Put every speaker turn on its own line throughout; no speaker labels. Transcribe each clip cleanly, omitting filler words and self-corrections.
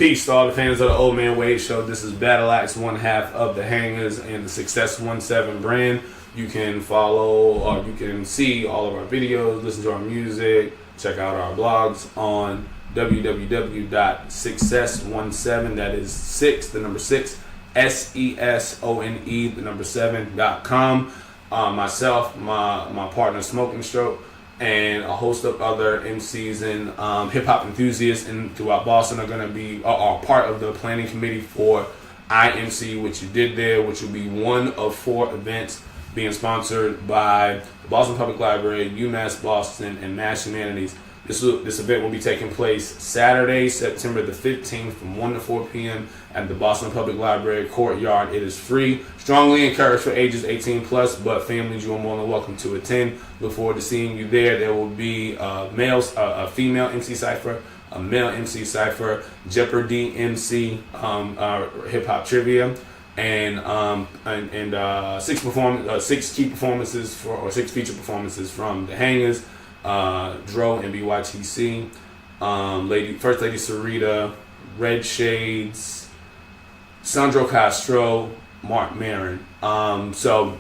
Peace to all the fans of the Old Man Wade Show. This is Battle Axe, one half of the Hangers and the Success 17 brand. You can follow or you can see all of our videos, listen to our music, check out our blogs on www.success17, that is 6, the number 6, SESONE, the number 7.com. Myself, my partner Smoking Stroke, and a host of other MCs and hip-hop enthusiasts throughout Boston are part of the planning committee for IMC, which you did there, which will be one of 4 events being sponsored by the Boston Public Library, UMass Boston, and Mass Humanities. This event will be taking place Saturday, September the 15th from 1 to 4 p.m. at the Boston Public Library courtyard. It is free. Strongly encouraged for ages 18 plus, but families, you are more than welcome to attend. Look forward to seeing you there. There will be a female MC Cypher, a male MC Cypher, Jeopardy MC, hip hop trivia, and 6 key performances 6 feature performances from the Hangers, Dro and BYTC, First Lady Serena, Red Shades, Sandro Castro, Mark Maron. So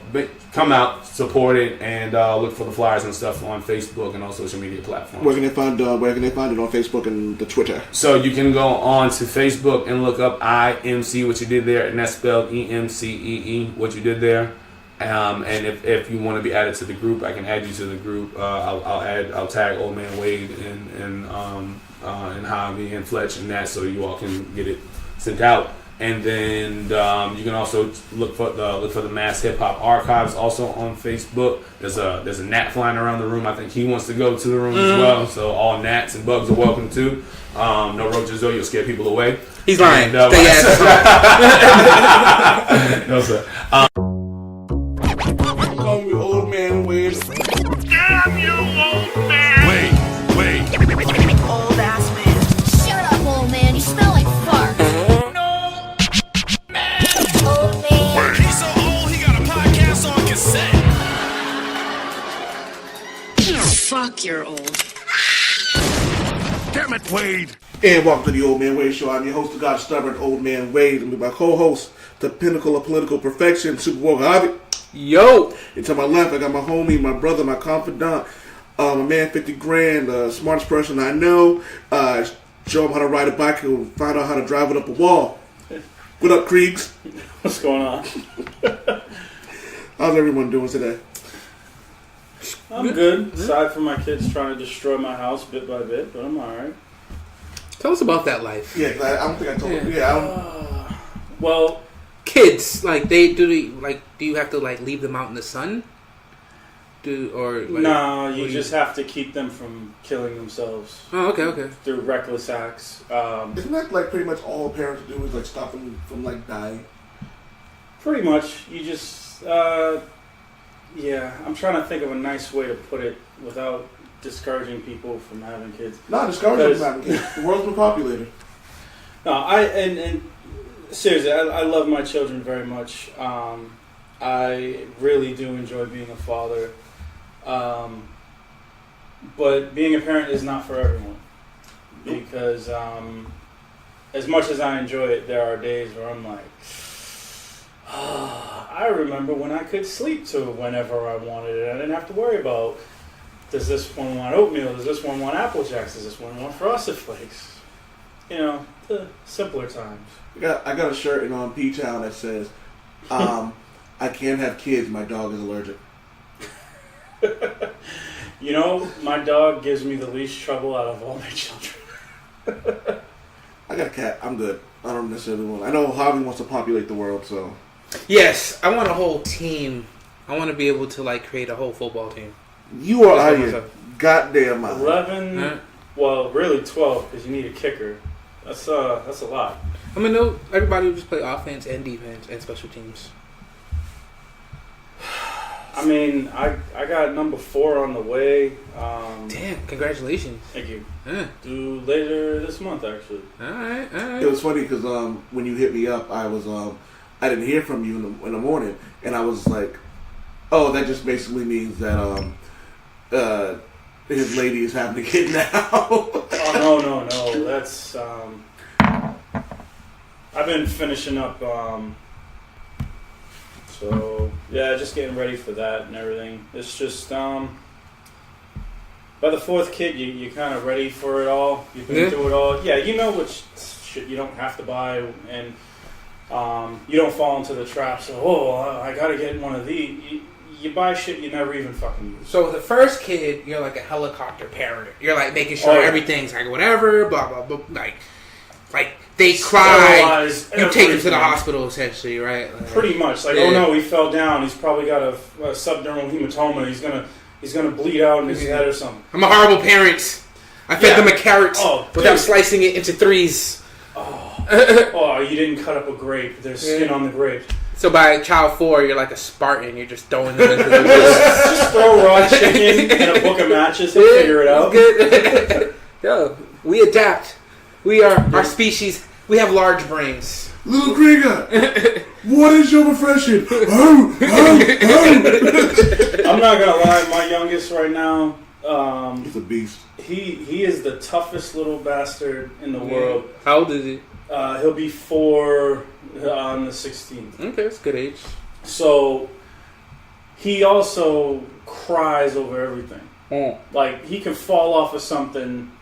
come out, support it, and look for the flyers and stuff on Facebook and all social media platforms.
Where can they find it on Facebook and the Twitter? So
you can go on to Facebook and look up IMC, what you did there, and that's spelled EMCEE, what you did there. And if you want to be added to the group, I can add you to the group. I'll tag Old Man Wade and Javi and Fletch and that, so you all can get it sent out. And then you can also look for the Mass Hip Hop Archives also on Facebook. There's a gnat flying around the room. I think he wants to go to the room as well. So all gnats and bugs are welcome too. No roaches though, you'll scare people away.
He's lying.
No, sir.
Old Man Wade.
Damn you, old man!
Wait.
Old ass man.
Shut up, old man. You smell like fart.
No, man!
Old man.
He's so old he got a podcast on cassette.
Fuck, you're old.
Damn it, Wade.
And welcome to the Old Man Wade Show. I'm your host, the God Stubborn Old Man Wade, and with my co-host, the pinnacle of political perfection, Super Javi.
Yo!
And to my left, I got my homie, my brother, my confidant, my man 50 grand, the smartest person I know. Show him how to ride a bike and find out how to drive it up a wall. What up, Kriegs?
What's going on?
How's everyone doing today?
I'm good. Aside from my kids trying to destroy my house bit by bit, but I'm alright.
Tell us about that life.
Yeah, I don't think I told you. Yeah,
well,
kids, like do you have to like leave them out in the sun?
No, you just have to keep them from killing themselves.
Oh, okay.
Through reckless acts.
Isn't that like pretty much all parents do is like stop them from like dying?
Pretty much. You just, yeah. I'm trying to think of a nice way to put it without discouraging people from having kids.
Not discouraging from having kids. The world's been populated.
No, and seriously, I love my children very much. I really do enjoy being a father. But being a parent is not for everyone. Because as much as I enjoy it, there are days where I'm like, I remember when I could sleep to whenever I wanted it. I didn't have to worry about, does this one want oatmeal? Does this one want Apple Jacks? Does this one want Frosted Flakes? You know, the simpler times.
I got a shirt in P-Town that says, I can't have kids, my dog is allergic.
You know, my dog gives me the least trouble out of all my children.
I got a cat. I'm good. I don't necessarily want. I know Javi wants to populate the world, so.
Yes, I want a whole team. I want to be able to like create a whole football team.
You are out of your goddamn mind.
11, well, really 12, because you need a kicker. That's a lot.
I mean, no, everybody would just play offense and defense and special teams.
I mean, I got number 4 on the way.
Damn, congratulations.
Thank you.
Yeah.
Due later this month, actually.
All right.
It was funny because when you hit me up, I didn't hear from you in the morning, and I was like, oh, that just basically means that his lady is having a kid now.
Oh, no. That's, I've been finishing up. So yeah, just getting ready for that and everything. It's just by the fourth kid, you kind of ready for it all. You've been through it all. Yeah, you know which shit you don't have to buy, and you don't fall into the traps of I gotta get one of these. You buy shit you never even fucking use.
So the first kid, you're like a helicopter parent. You're like making sure everything's like whatever, blah blah blah, like they cry. You take him to the hospital essentially, right? Like,
pretty much. Like, oh no, he fell down. He's probably got a subdermal hematoma. He's gonna bleed out in his head or something.
I'm a horrible parent. I fed them a carrot without slicing it into threes.
Oh, you didn't cut up a grape. There's skin on the grape.
So by child 4, you're like a Spartan. You're just throwing them into the
just throw raw chicken and a book of matches and figure it out.
Good. Yo, we adapt. We are our species. We have large brains.
Little Krieger, what is your profession?
I'm not gonna lie. My youngest right now,
he's a beast.
He is the toughest little bastard in the world.
How old is he?
He'll be 4 on the 16th.
Okay, that's a good age.
So he also cries over everything. Like he can fall off of something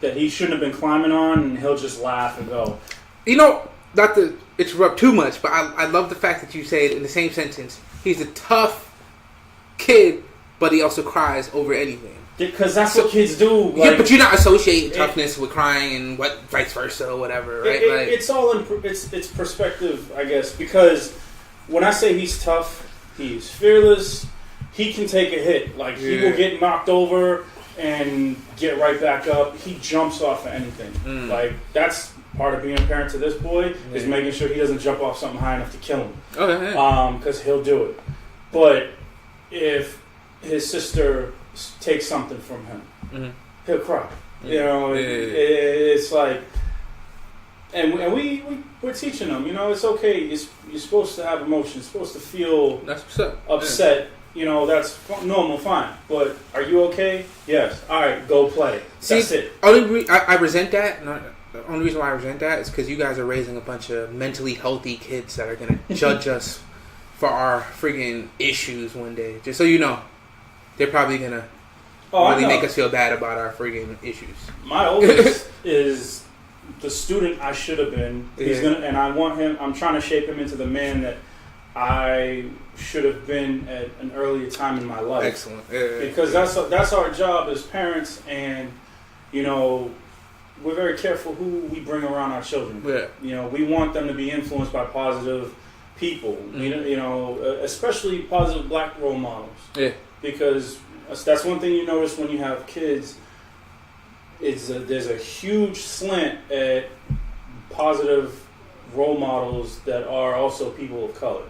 that he shouldn't have been climbing on, and he'll just laugh and go.
You know, not to interrupt too much, but I love the fact that you say it in the same sentence. He's a tough kid, but he also cries over anything.
Because that's what kids do.
Yeah, but you're not associating toughness with crying and vice versa or whatever, right?
It's all in it's perspective, I guess. Because when I say he's tough, he's fearless. He can take a hit. Like he will get knocked over and get right back up. He jumps off of anything. Like that's part of being a parent to this boy is making sure he doesn't jump off something high enough to kill him. Because he'll do it. But if his sister takes something from him, he'll cry. You know, it's like, and we're teaching him. You know, it's okay. You're supposed to have emotions. You're supposed to feel upset. You know, that's normal, fine. But are you okay? Yes. All right, go play. That's it.
I resent that. The only reason why I resent that is because you guys are raising a bunch of mentally healthy kids that are going to judge us for our freaking issues one day. Just so you know, they're probably going to really make us feel bad about our freaking issues.
My oldest is the student I should have been. He's gonna, and I want him. I'm trying to shape him into the man that I should have been at an earlier time in my life.
Excellent.
Because that's our job as parents, and you know, we're very careful who we bring around our children. You know, we want them to be influenced by positive people. You know, especially positive black role models. Because that's one thing you notice when you have kids. There's a huge slant at positive role models that are also people of color.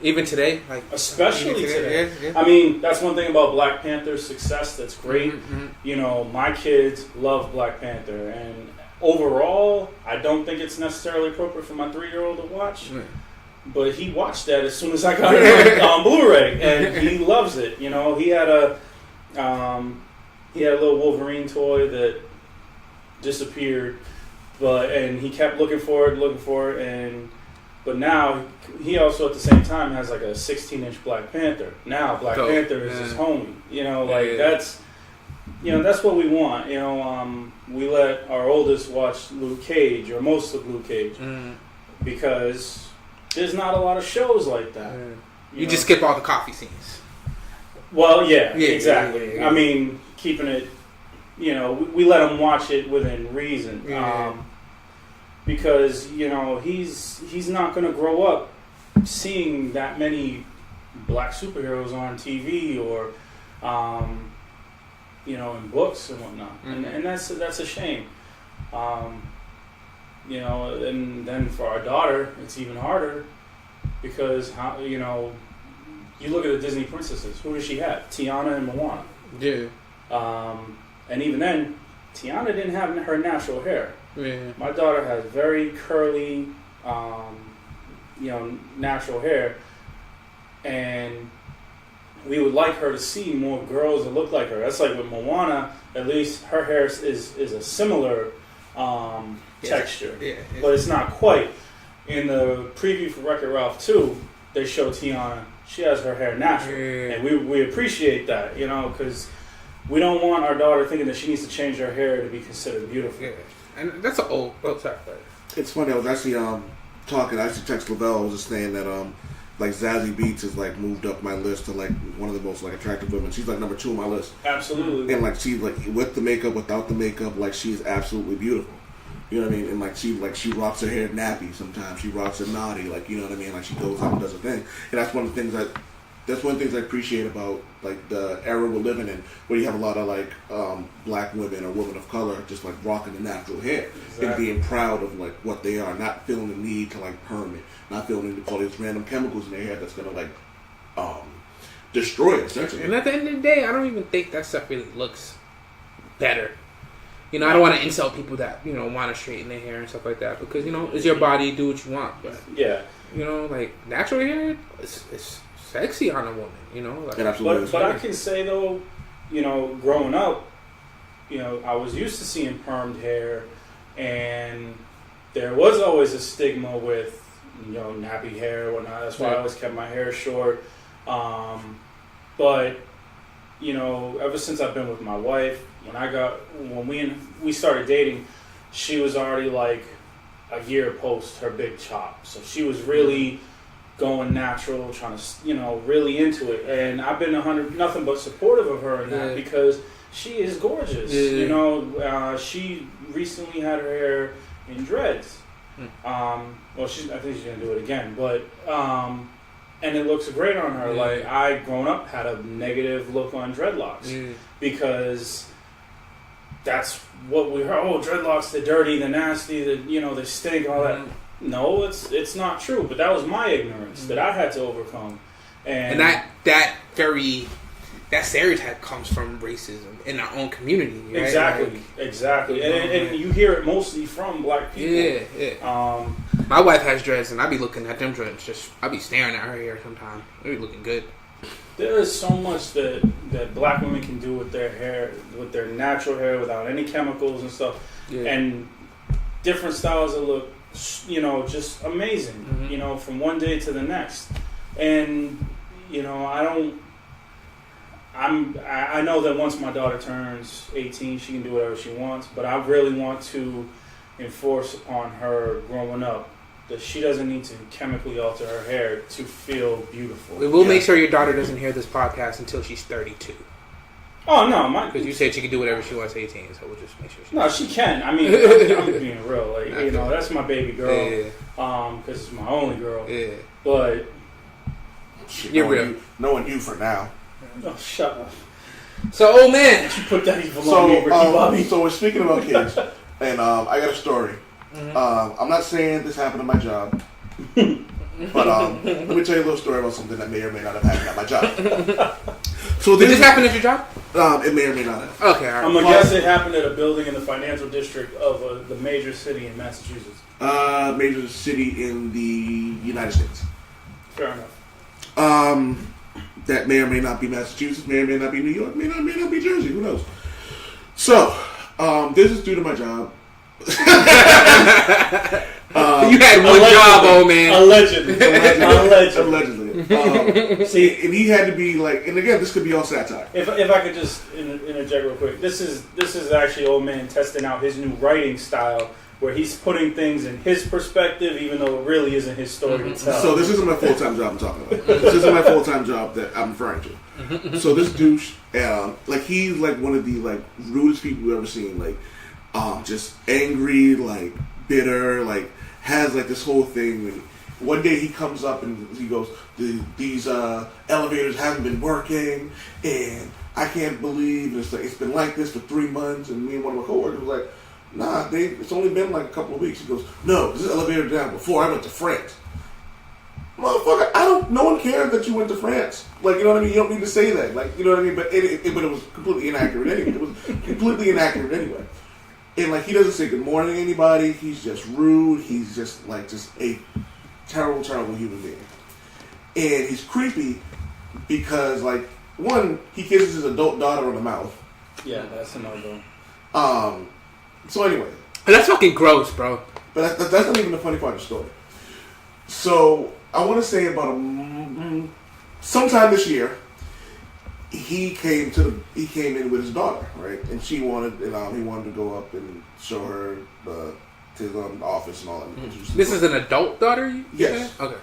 Even today?
Especially today. I mean, that's one thing about Black Panther's success that's great. You know, my kids love Black Panther. And overall, I don't think it's necessarily appropriate for my 3-year-old to watch. But he watched that as soon as I got it on Blu-ray. And he loves it. You know, he had a little Wolverine toy that disappeared. And he kept looking for it, but now he also at the same time has like a 16-inch Black Panther. Now Black Panther is his homie. You know, that's what we want. You know, we let our oldest watch Luke Cage or most of Luke Cage because there's not a lot of shows like that.
You just skip all the coffee scenes.
Well, yeah, exactly. I mean, keeping it. You know, we let him watch it within reason. Because, you know, he's not going to grow up seeing that many black superheroes on TV or, you know, in books and whatnot. And that's a shame. You know, and then for our daughter, it's even harder because, you know, you look at the Disney princesses. Who does she have? Tiana and Moana. And even then, Tiana didn't have her natural hair. My daughter has very curly, you know, natural hair, and we would like her to see more girls that look like her. That's like with Moana. At least her hair is a similar texture, but it's not quite. in the preview for Wreck-It Ralph 2, they show Tiana. She has her hair natural, and we appreciate that, you know, because we don't want our daughter thinking that she needs to change her hair to be considered beautiful.
Yeah, and that's an old. Oh, sorry.
It's funny. I was actually talking. I actually texted Lavelle. I was just saying that like Zazie Beetz has like moved up my list to like one of the most like attractive women. She's like number 2 on my list.
Absolutely.
And like she's like with the makeup, without the makeup, like she's absolutely beautiful. You know what I mean? And like she rocks her hair nappy sometimes. She rocks it naughty. Like, you know what I mean? Like she goes out and does a thing. And that's one of the things I appreciate about like the era we're living in, where you have a lot of like black women or women of color just like rocking the natural hair and being proud of like what they are, not feeling the need to like perm it, not feeling the need to put all these random chemicals in their hair that's gonna like destroy it essentially.
And at the end of the day, I don't even think that stuff really looks better. You know, I don't want to insult people that, you know, want to straighten their hair and stuff like that, because, you know, it's your body, do what you want. But
yeah,
you know, like natural hair, it's sexy on a woman. You know, like,
but I can say though, you know, growing up, you know, I was used to seeing permed hair, and there was always a stigma with, you know, nappy hair and whatnot. That's why I always kept my hair short. But you know, ever since I've been with my wife, when we started dating, she was already like a year post her big chop, so she was really going natural, trying to, you know, really into it. And I've been nothing but supportive of her in that, because she is gorgeous. You know, she recently had her hair in dreads. Well, I think she's gonna do it again, but and it looks great on her. Like, I, growing up, had a negative look on dreadlocks because that's what we heard. Oh, dreadlocks, they're dirty, they're nasty, you know, they stink, all that. No, it's not true. But that was my ignorance that I had to overcome. And
that stereotype comes from racism in our own community. Right?
Exactly. And you hear it mostly from black people.
Yeah. My wife has dreads, and I be looking at them dreads. I be staring at her hair sometimes. They be looking good.
There is so much that black women can do with their hair, with their natural hair, without any chemicals and stuff, and different styles that look, you know, just amazing. You know, from one day to the next. And you know, I know that once my daughter turns 18, she can do whatever she wants, but I really want to enforce upon her growing up that she doesn't need to chemically alter her hair to feel beautiful.
We will make sure your daughter doesn't hear this podcast until she's 32.
Oh, no.
Because you said she can do whatever she wants at 18, so we'll just make sure.
No, she can. I mean, I'm being real. Like, you know, that's my baby girl. Because it's my only girl. Yeah. But
you're real. Knowing you for now.
Oh, shut up.
So, old man.
You put that evil on me, Ricky Bobby.
So we're speaking about kids, and I got a story. I'm not saying this happened at my job, but let me tell you a little story about something that may or may not have happened at my job. So
did this happen at your job?
It may or may not have.
Okay, all right.
I'm going to guess it happened at a building in the financial district of the major city in Massachusetts.
Major city in the United States.
Fair enough.
That may or may not be Massachusetts, may or may not be New York, may not be Jersey, who knows. So, this is due to my job.
You had one job, old man.
Allegedly.
See, and he had to be like, and again, this could be all satire.
If I could just interject real quick, this is actually old man testing out his new writing style, where he's putting things in his perspective, even though it really isn't his story to tell.
So this isn't my full-time job I'm talking about. This isn't my full-time job that I'm referring to. So this douche, like, he's like one of the like rudest people we've ever seen. Like, just angry, like bitter, like has like this whole thing. And one day he comes up and he goes, "These elevators haven't been working, and I can't believe it's been like this for 3 months." And me and one of my coworkers was like, "Nah, it's only been like a couple of weeks." He goes, "No, this elevator down before I went to France." Motherfucker, no one cared that you went to France. Like, you know what I mean? You don't need to say that. Like, you know what I mean? But it was completely inaccurate anyway. It was completely inaccurate anyway. And like, he doesn't say good morning to anybody. He's just rude. He's just a terrible, terrible human being. And he's creepy because, like, one, he kisses his adult daughter on the mouth.
Yeah, that's a no-go.
So anyway.
That's fucking gross, bro.
But that's not even the funny part of the story. So I want to say about sometime this year, he came in with his daughter, right? And he wanted to go up and show her his office and all that.
This is an adult daughter?
Yes.
Okay.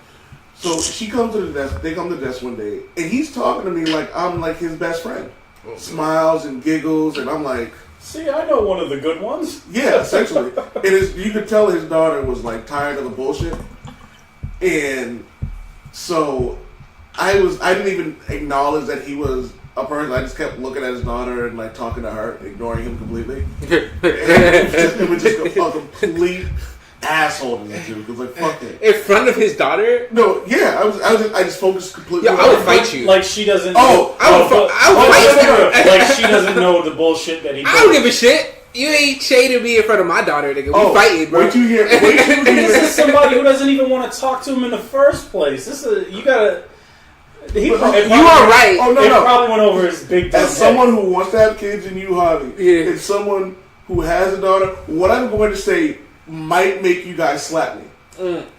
So she comes to the desk. They come to the desk one day, and he's talking to me like I'm like his best friend.
Oh,
Smiles and giggles, and I'm like,
see, I know one of the good ones.
yeah, essentially. You could tell his daughter was like tired of the bullshit, and so I didn't even acknowledge that he was a person. I just kept looking at his daughter and like talking to her, ignoring him completely. It was just a complete asshole to me too. Because like fuck it.
In front of his daughter?
No, yeah, I just focused completely.
Yeah, I would fight you.
Like she doesn't.
I would fight you.
Like she doesn't know the bullshit that he.
I don't give a shit. You ain't shading me in front of my daughter, nigga. We fighting, bro.
Wait till you hear.
This is somebody who doesn't even want to talk to him in the first place. You gotta. You are
right.
Oh no,
it probably went over his big.
As someone who wants to have kids and you, Javi, and someone who has a daughter, what I'm going to say might make you guys slap me.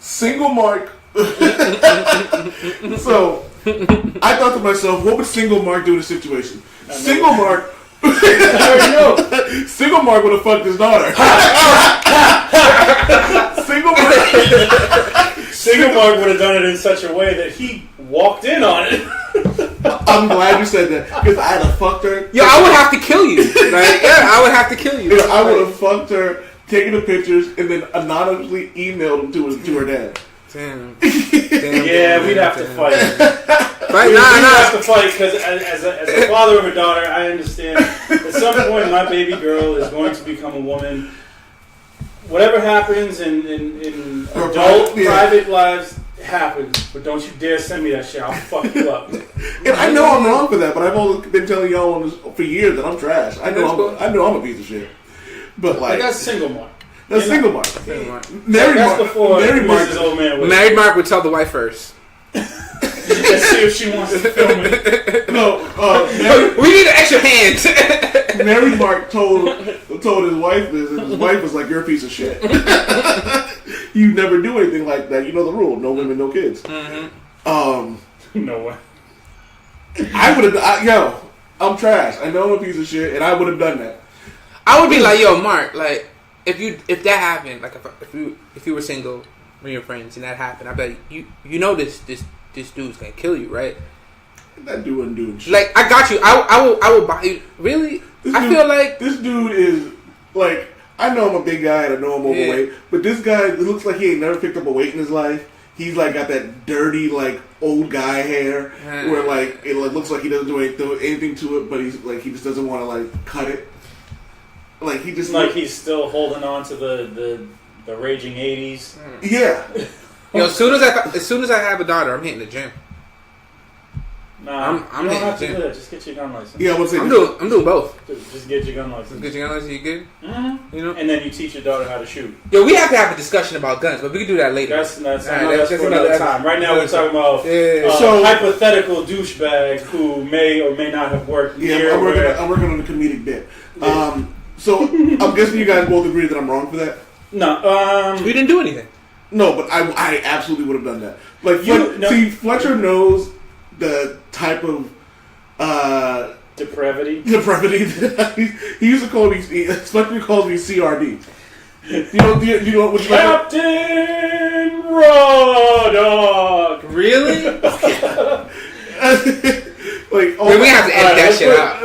Single Mark. So I thought to myself, what would Single Mark do in this situation? Single Mark. I already know. Single Mark would have fucked his daughter.
Single Mark would have done it in such a way that he walked in on it.
I'm glad you said that because I'd have fucked her.
Yo, I would have to kill you. Like, yeah, I would have to kill you.
Yeah, I would have fucked her, taken the pictures, and then anonymously emailed them to her dad.
Damn.
Yeah, we'd have to fight.
We'd
have to fight because as a father of a daughter, I understand at some point my baby girl is going to become a woman. Whatever happens in adult private lives happens, but don't you dare send me that shit. I'll fuck you up.
And I know I'm wrong for that, but I've always been telling y'all on this for years that I'm trash. I know I'm a piece of shit. But like
that's Single Mark.
That's Single Mark.
Married Mark would tell the wife first.
Let's see if she wants to film it.
No,
we need an extra hand.
Married Mark told his wife this, and his wife was like, "You're a piece of shit. You never do anything like that. You know the rule: no women, no kids."
Mm-hmm. No way.
I would have. I'm trash. I know I'm a piece of shit, and I would have done that.
I would be like, "Yo, Mark, like if that happened, like if you were single with your friends and that happened, I'd be like, you know this dude's gonna kill you, right?"
That dude wouldn't do shit.
Like, I got you. I will buy you. Really? I feel like
this dude is like, I know I'm a big guy and I know I'm overweight, but this guy, it looks like he ain't never picked up a weight in his life. He's like got that dirty like old guy hair where like it looks like he doesn't do anything to it, but he's like he just doesn't want to like cut it. Like he just
he's still holding on to the raging 80s.
Yeah.
Yo, as soon as I have a daughter, I'm hitting the gym.
Nah,
I'm
you don't
hitting
have
the
to
gym.
do that. Just get your gun license.
Yeah,
I'm doing both.
Just get your gun license.
Get your gun license. You good?
Mm-hmm.
You know.
And then you teach your daughter how to shoot.
Yo, we have to have a discussion about guns, but we can do that later.
That's for another time. Right now we're talking about
so
hypothetical douchebag who may or may not have worked.
Yeah, I'm working on a comedic bit. Yeah. So I'm guessing you guys both agree that I'm wrong for that.
No,
we didn't do anything.
No, but I absolutely would have done that. Like, see, Fletcher knows the type of
depravity.
He used to call me. Fletcher calls me CRD. You know what?
Captain Raw Dog.
Really?
Like,
we have to edit that shit out.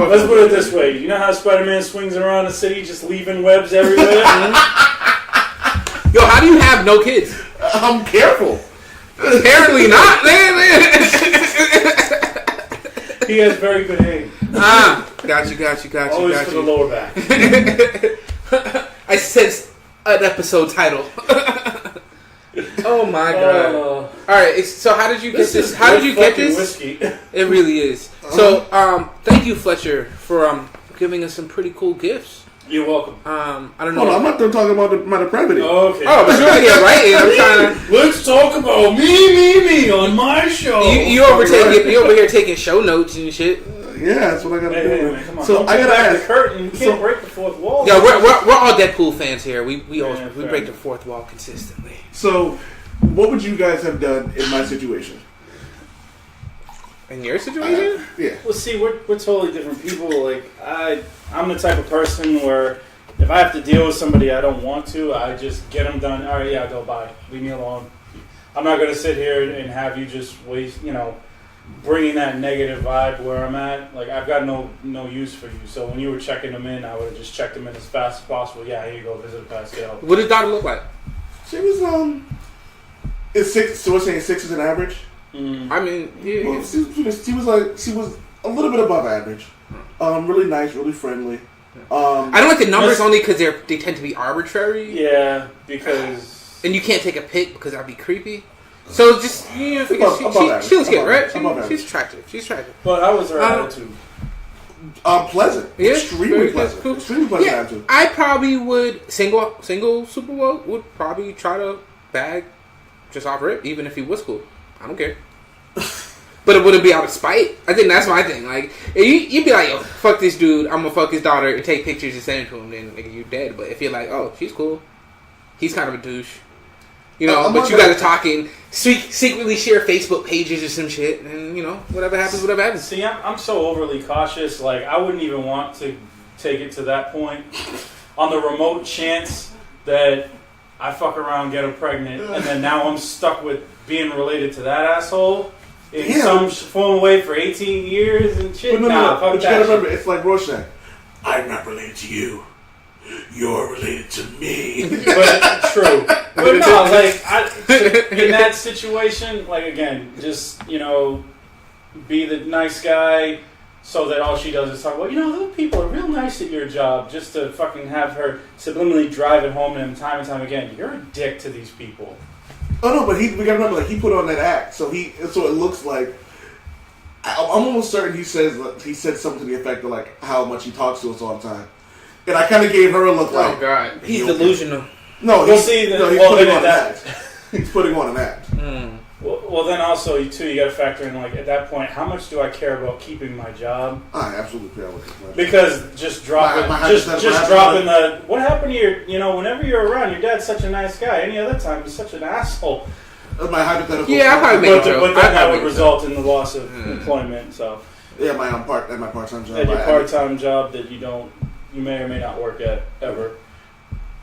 Let's put it this way. You know how Spider-Man swings around the city just leaving webs everywhere?
Yo, how do you have no kids?
I'm careful.
Apparently not, man.
He has very good aim.
Got you.
Always for the lower back.
I sensed an episode title. Oh my god! All right, so how did you get this? How did you get this?
Whiskey.
It really is. So, thank you, Fletcher, for giving us some pretty cool gifts.
You're welcome.
I don't know. I'm not done talking about my depravity.
Okay.
Oh, but you're gonna get right in. I'm trying to.
Let's talk about me on my show.
You over here taking show notes and shit.
Yeah, that's what I gotta
Hey,
do.
man, come on.
So
Don't
I
pull
gotta
back
ask.
the curtain. You can't
So-
break the fourth wall.
Yeah, we're all Deadpool fans here. We
fair
break the fourth wall consistently.
So, what would you guys have done in my situation?
In your situation?
Yeah.
Well, see, we're totally different people. Like, I'm the type of person where if I have to deal with somebody I don't want to, I just get them done. All right, yeah, go bye. Leave me alone. I'm not going to sit here and have you just waste, bringing that negative vibe where I'm at. Like, I've got no use for you. So when you were checking them in, I would have just checked them in as fast as possible. Yeah, here you go, visit Pascal.
What does daughter look like?
She was it's 6. So we're saying 6 is an average.
I mean, yeah.
Well, she was a little bit above average. Really nice, really friendly.
I don't like the numbers only because they tend to be arbitrary.
Yeah, because
And you can't take a pic because that'd be creepy. So just she looks good, right? She's attractive.
But how was her attitude?
Pleasant.
Yeah,
Extremely
very
pleasant.
cool.
Extremely pleasant
Yeah,
attitude.
I probably would single Super Bowl would probably try to bag just off rip, even if he was cool. I don't care. But it wouldn't be out of spite. I think that's my thing. Like, you'd be like, yo, fuck this dude. I'm gonna fuck his daughter and take pictures and send it to him. Then nigga, you're dead. But if you're like, oh, she's cool. He's kind of a douche. But you guys are talking, secretly share Facebook pages or some shit, and whatever happens.
See, I'm so overly cautious. Like, I wouldn't even want to take it to that point. On the remote chance that I fuck around, get her pregnant, and then now I'm stuck with being related to that asshole in some form way for 18 years and shit.
But
fuck
but you
that
gotta
shit.
remember, it's like Rorschach. I'm not related to you. You're related to me.
But true. But no, like in that situation, like again, just be the nice guy, so that all she does is talk about, those people are real nice at your job, just to fucking have her subliminally drive it home to him time and time again. You're a dick to these people.
Oh no, but we gotta remember, like, he put on that act, so it looks like. I'm almost certain he said something to the effect of like how much he talks to us all the time, and I kind of gave her a look like,
God, he's delusional.
No,
We'll see.
He's
Well,
putting
then
on an
that-
act. He's putting on an act.
Well, then also too, you got to factor in, like, at that point, how much do I care about keeping my job?
I absolutely care about this.
Because just dropping, dropping the what happened to your, whenever you're around, your dad's such a nice guy. Any other time, he's such an asshole.
That's my hypothetical.
Yeah, I probably make a joke.
But then that would result in the loss of employment. So
yeah, my part-time job.
at your part-time job that you may or may not work at ever.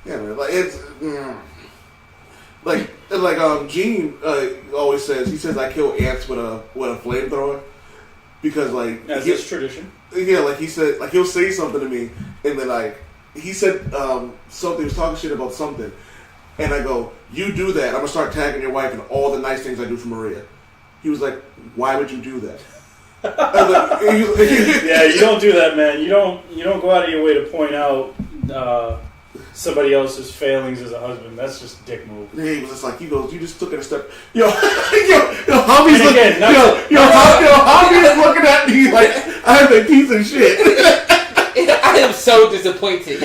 Yeah, man. Like it's. Like Gene always says, he says I kill ants with a flamethrower because like
as is tradition.
Yeah, like he said, like he'll say something to me and then like he said something, he was talking shit about something, and I go, you do that, I'm gonna start tagging your wife in all the nice things I do for Maria. He was like, why would you do that?
Yeah, you don't do that, man. You don't go out of your way to point out somebody else's failings as a husband. That's just a dick move.
He was just like, he goes, you just took it a step. Hobby's
And again,
Hobby's looking at me like I'm a piece of shit.
I am so disappointed.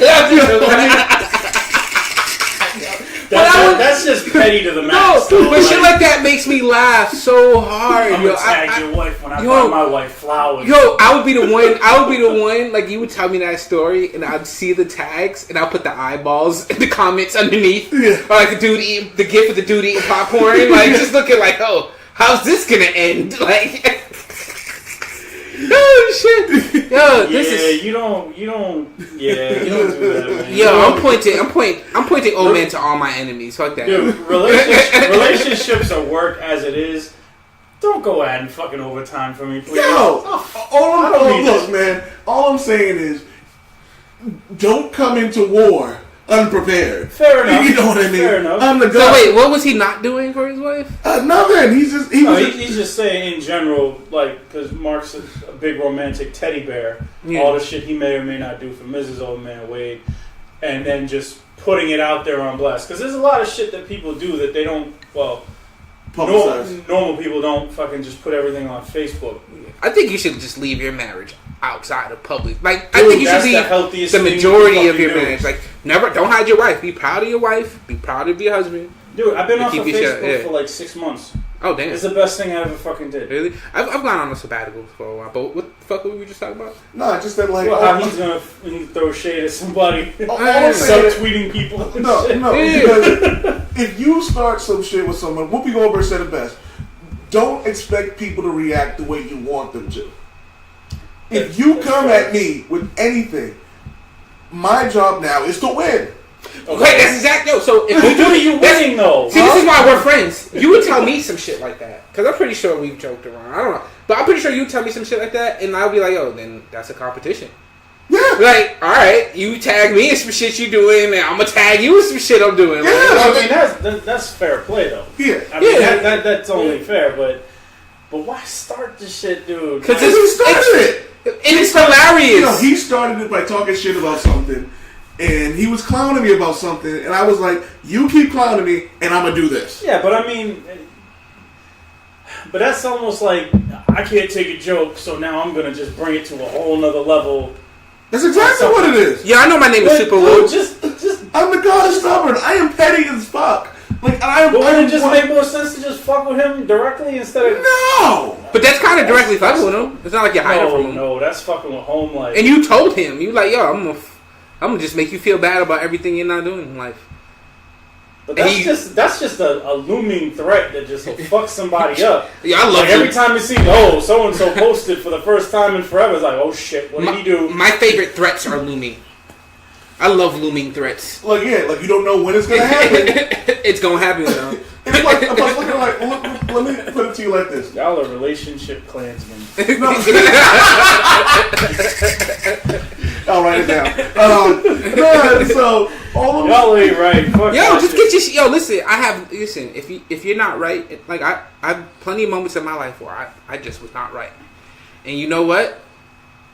That's just petty to the max.
No, but shit like that makes me laugh so hard.
I'm gonna tag your wife when I buy my wife flowers.
I would be the one. Like, you would tell me that story, and I'd see the tags, and I'll put the eyeballs in the comments underneath, or like the dude eating the gif of the dude eating popcorn, like just looking like, oh, how's this gonna end? Like, oh shit, yo, this is.
You don't do that, man.
Yo, I'm pointing old man to all my enemies. Fuck that.
Dude, relationships are work as it is. Don't go adding fucking overtime for me, please.
Look, man. All I'm saying is, don't come into war unprepared.
Fair enough.
You know what I mean?
Fair enough.
I'm the guy.
So wait, what was he not doing for his wife?
Nothing. He's
just saying in general, like, because Mark's a big romantic teddy bear.
Yeah.
All the shit he may or may not do for Mrs. Old Man Wade, and then just putting it out there on blast. Because there's a lot of shit that people do that they don't. Well, normal people don't fucking just put everything on Facebook.
I think you should just leave your marriage outside of public. Like, I think you should leave the
thing
majority of your
do.
marriage. Like, don't hide your wife. Be proud of your wife. Be proud of your husband.
Dude, I've been off of
keep your
Facebook
shit, yeah.
for like 6 months.
Oh, damn.
It's the best thing I ever fucking did.
Really? I've gone on a sabbatical for a while, but what the fuck were we just talking about?
No, just that like.
Well, how he's gonna throw shade at somebody,
all I'm saying-
subtweeting people. And
No,
shit.
no. Because if you start some shit with someone, Whoopi Goldberg said it best. Don't expect people to react the way you want them to. If you come at me with anything, my job now is to win.
Okay, that's exactly. So if we
What are you winning though?
See, this is why we're friends. You would tell me some shit like that. Because I'm pretty sure we've joked around. I don't know. But I'm pretty sure you tell me some shit like that, and I'll be like, yo, then that's a competition.
Yeah.
Like, alright, you tag me in some shit you doing, and I'm going to tag you in some shit I'm doing.
Yeah.
Like,
I mean, that's fair play though.
Yeah.
I mean,
Yeah.
that's only fair, but why start this shit, dude?
because
Because he started it.
And it's hilarious.
You know, he started it by talking shit about something, and he was clowning me about something, and I was like, you keep clowning me, and I'm going to do this.
Yeah, but I mean, but that's almost like I can't take a joke, so now I'm gonna just bring it to a whole nother level.
That's exactly what it is.
Yeah, I know my name is
But,
Supa. Will.
just.
I'm the god of stubborn. I am petty as fuck. Like,
But wouldn't it just make more sense to just fuck with him directly instead of?
No!
But that's kind of directly fucking with him. It's not like you're hiding from him.
No, that's fucking with home life.
And you told him. You like, yo, I'm gonna just make you feel bad about everything you're not doing in life.
But that's just a looming threat that just will fuck somebody up.
Yeah, I love
like
you.
every time you see, oh, so and so posted for the first time in forever, it's like, oh shit, what did he do?
My favorite threats are looming. I love looming threats.
Like, yeah, like you don't know when it's going to happen.
It's gonna happen though.
It's like, if I was looking like, let me put it to you like this.
Y'all are relationship Klansmen.
I'll write it down. No, so, all of
Y'all ain't right. Fuck
Yo,
that
just
shit.
get your listen. If you're not right, like I have plenty of moments in my life where I just was not right, and you know what,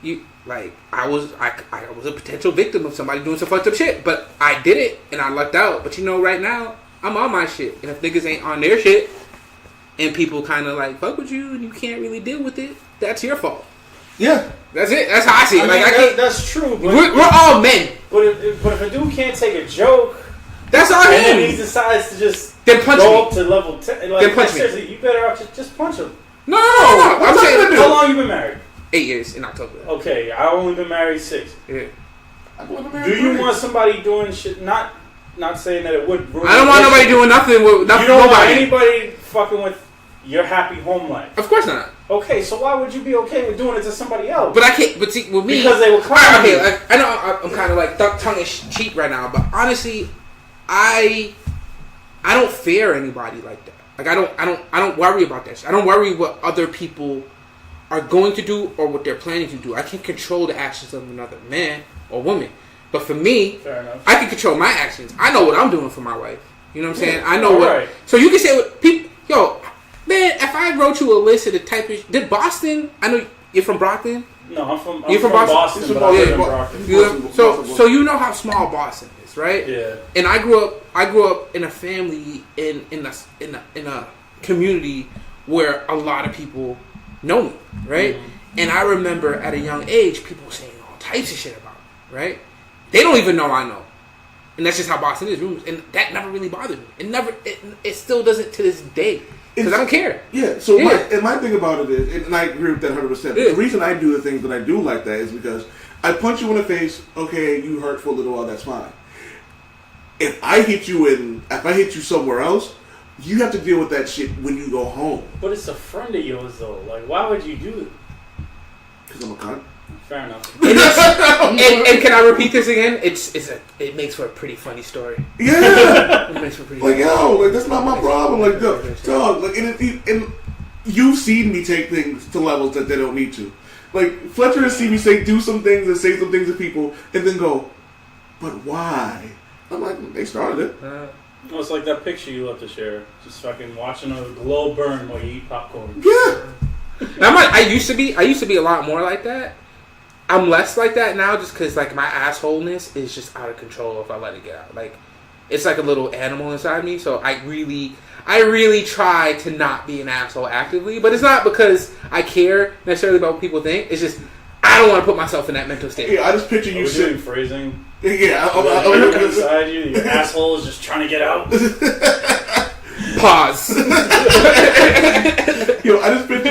I was a potential victim of somebody doing some fucked up shit, but I did it and I lucked out. But you know, right now I'm on my shit, and if niggas ain't on their shit, and people kind of like fuck with you and you can't really deal with it, that's your fault.
Yeah.
That's it. That's how I see it.
I
Like
mean,
I can't.
that's true. But
We're all men.
But if a dude can't take a joke,
That's all
and then he
him.
decides to just
Then punch
go
me.
up to level 10, like
Then punch me.
seriously, you better off just punch him.
No.
What's
I'm
that
saying
gonna do?
How long you been married?
8 years in October.
Okay, I only been married 6.
Yeah.
Do you want somebody doing shit? Not saying that it would ruin.
I don't want
your
nobody doing nothing with
You
nothing.
don't want
Nobody.
anybody fucking with your happy home life.
Of course not.
Okay, so why would you be okay with doing it to somebody else?
But I can't. But see, with me,
Because they were clowning
okay,
you.
like, I know I'm kind of like tongue in cheek right now, but honestly, I don't fear anybody like that. Like I don't worry about that shit. I don't worry what other people are going to do or what they're planning to do. I can't control the actions of another man or woman. But for me,
Fair enough.
I can control my actions. I know what I'm doing for my wife. You know what I'm saying? I know
all
what.
right.
So you can say what people. Yo, man, if I wrote you a list of the type of did Boston? I know you're from Brockton.
No, I'm from
You from Boston?
Boston,
He's
but
from
I live in
Boston.
Brockton.
You know?
Boston.
So you know how small Boston is, right?
Yeah.
And I grew up in a family in a community where a lot of people know me, right?
Mm-hmm.
And I remember at a young age people saying all types of shit about me, right? They don't even know I know. And that's just how Boston is. And that never really bothered me. It still doesn't to this day. Because I don't care.
Yeah, so
Yeah.
my thing about it is, and I agree with that 100%.
Yeah.
The reason I do the things that I do like that is because I punch you in the face, okay, you hurt for a little while, that's fine. If I hit you somewhere else, you have to deal with that shit when you go home.
But it's a friend of yours, though. Like, why would you do it?
Because I'm a cunt.
Fair enough.
And can I repeat this again? It makes for a pretty funny story.
Yeah!
It makes for a pretty
Like,
funny
yo, like, that's not my problem. Like, dog, like, and you've seen me take things to levels that they don't need to. Like, Fletcher has seen me do some things and say some things to people and then go, but why? I'm like, they started it.
Well, it's like that picture you love to share. Just fucking watching a glow burn while you eat popcorn.
Yeah.
Now, I used to be a lot more like that. I'm less like that now just because, like, my assholeness is just out of control if I let it get out. Like, it's like a little animal inside me, so I really try to not be an asshole actively, but it's not because I care necessarily about what people think. It's just, I don't want to put myself in that mental state.
Yeah, I just picture
Are
you
we doing
sitting.
phrasing?
Yeah,
Like, inside you, your asshole is just trying to get out.
Pause.
Yo, I just picture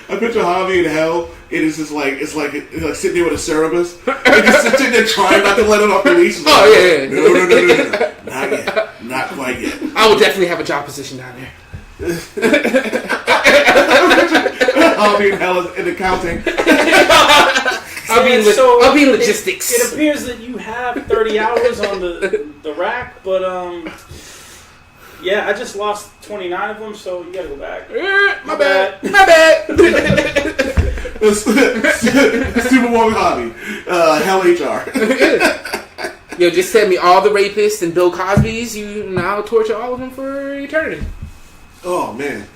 I picture Harvey in hell. It is just like it's like sitting there with a Cerebus, and just sitting there trying not to let it off the leash.
Oh yeah.
No, not yet, not quite yet.
I will definitely have a job position down there.
Harvey in hell is in accounting.
I'll be in logistics.
It appears that you have 30 hours on the rack, but yeah, I just lost 29 of them, so you gotta go back.
My bad.
Superwoman Harvey, hell HR.
Yo, just send me all the rapists and Bill Cosby's. And I'll torture all of them for eternity.
Oh man,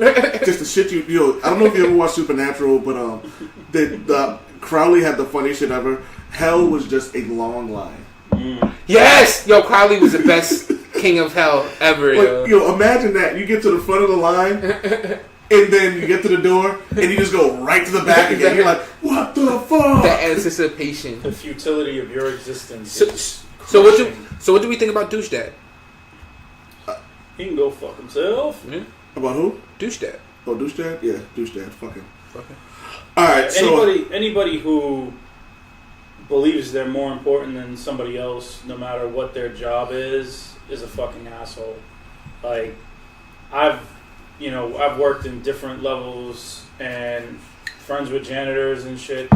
just the shit you. I don't know if you ever watched Supernatural, but the Crowley had the funniest shit ever. Hell was just a long line.
Yes, yo, Crowley was the best king of hell ever.
Yo, imagine that you get to the front of the line, and then you get to the door, and you just go right to the back again. You're like, what the fuck?
The anticipation,
the futility of your existence.
So what do we think about Douche Dad?
He can go fuck himself.
Yeah.
About who?
Douche Dad.
Oh, Douche Dad? Yeah, Douche Dad. Fucking. All right.
Anybody who believes they're more important than somebody else, no matter what their job is a fucking asshole. Like, I've worked in different levels and friends with janitors and shit.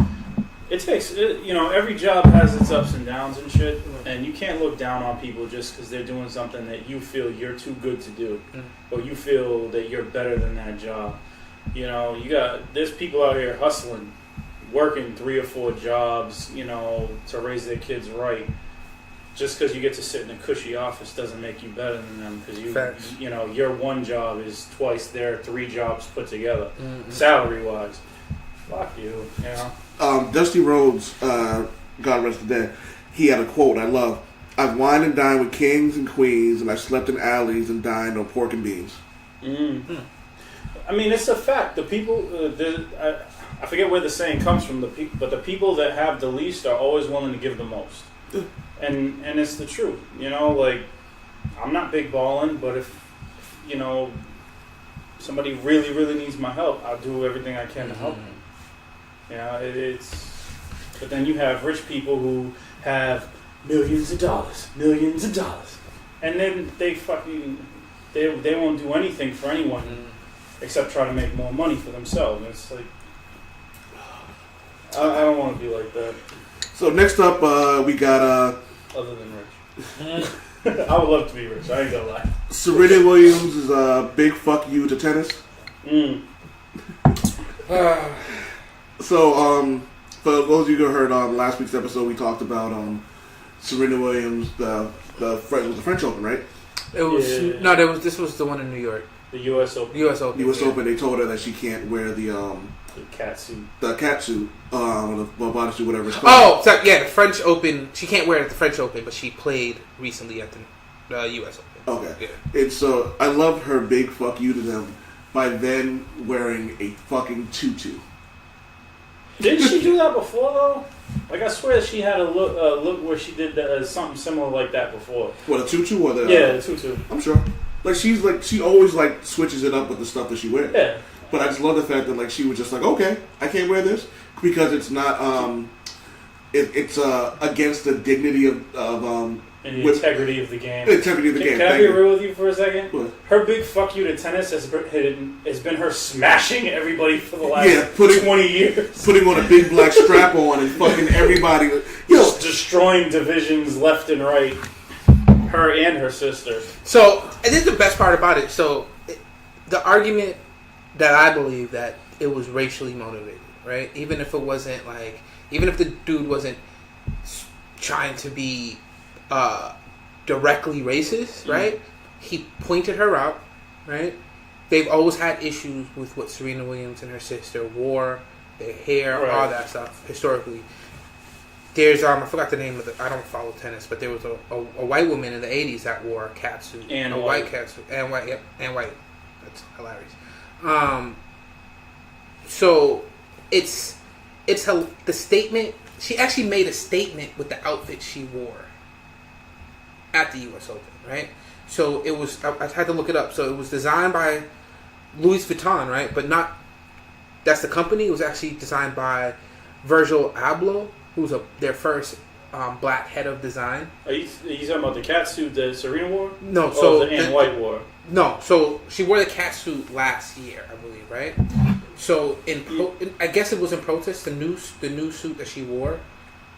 It takes, every job has its ups and downs and shit, and you can't look down on people just because they're doing something that you feel you're too good to do, or you feel that you're better than that job. There's people out here hustling, working 3 or 4 jobs, to raise their kids right. Just because you get to sit in a cushy office doesn't make you better than them, because your one job is twice their 3 jobs put together, salary-wise. Fuck you,
Dusty Rhodes, God rest his dead, he had a quote I love. I've wined and dined with kings and queens, and I slept in alleys and dined on pork and beans.
I mean, it's a fact. The people, I forget where the saying comes from, but the people that have the least are always willing to give the most. And it's the truth, like, I'm not big balling, but if somebody really, really needs my help, I'll do everything I can to help them. But then you have rich people who have millions of dollars, and then they won't do anything for anyone except try to make more money for themselves. And it's like, I don't want to be like that.
So next up, we got
other than rich. I would love to be rich. I ain't gonna lie.
Serena Williams is a big fuck you to tennis. So, for those of you who heard on last week's episode, we talked about Serena Williams, the French Open, right?
It was this was the one in New York.
The U.S. Open.
U.S. Open.
U.S. Open. They told her that she can't wear the
cat suit.
The cat suit, or the bodysuit, whatever it's called.
Oh, so, yeah, the French Open. She can't wear it at the French Open, but she played recently at the U.S. Open.
Okay.
Yeah.
And so I love her big fuck you to them by then wearing a fucking tutu.
Didn't she do that before though? Like, I swear she had a look where she did something similar like that before.
What, a tutu or the?
Yeah, the tutu.
I'm sure. Like, she always like switches it up with the stuff that she wears.
Yeah.
But I just love the fact that like she was just like, okay, I can't wear this because it's not it's against the dignity of
and the integrity of the game.
The integrity of the game.
Can I be real with you for a second?
What?
Her big fuck you to tennis has been her smashing everybody for the last 20 years.
Putting on a big black strap on and fucking everybody.
Just destroying divisions left and right. Her and her sister.
So, and this is the best part about it. So, the argument that I believe that it was racially motivated, right? Even if it wasn't like, even if the dude wasn't trying to be directly racist, right? He pointed her out, right? They've always had issues with what Serena Williams and her sister wore, their hair,
right.
all that stuff historically. There's I forgot the name of I don't follow tennis, but there was a white woman in the 80s that wore a catsuit,
and
a white catsuit, and white, yep, and white. That's hilarious. So it's the statement. She actually made a statement with the outfit she wore at the U.S. Open, right? So it was. I had to look it up. So it was designed by Louis Vuitton, right? But not. That's the company. It was actually designed by Virgil Abloh, who was their first black head of design.
Are you talking about the cat suit that Serena wore?
No,
Or
so
the Anne White wore?
No, so she wore the cat suit last year, I believe, right? So I guess it was in protest. The new suit that she wore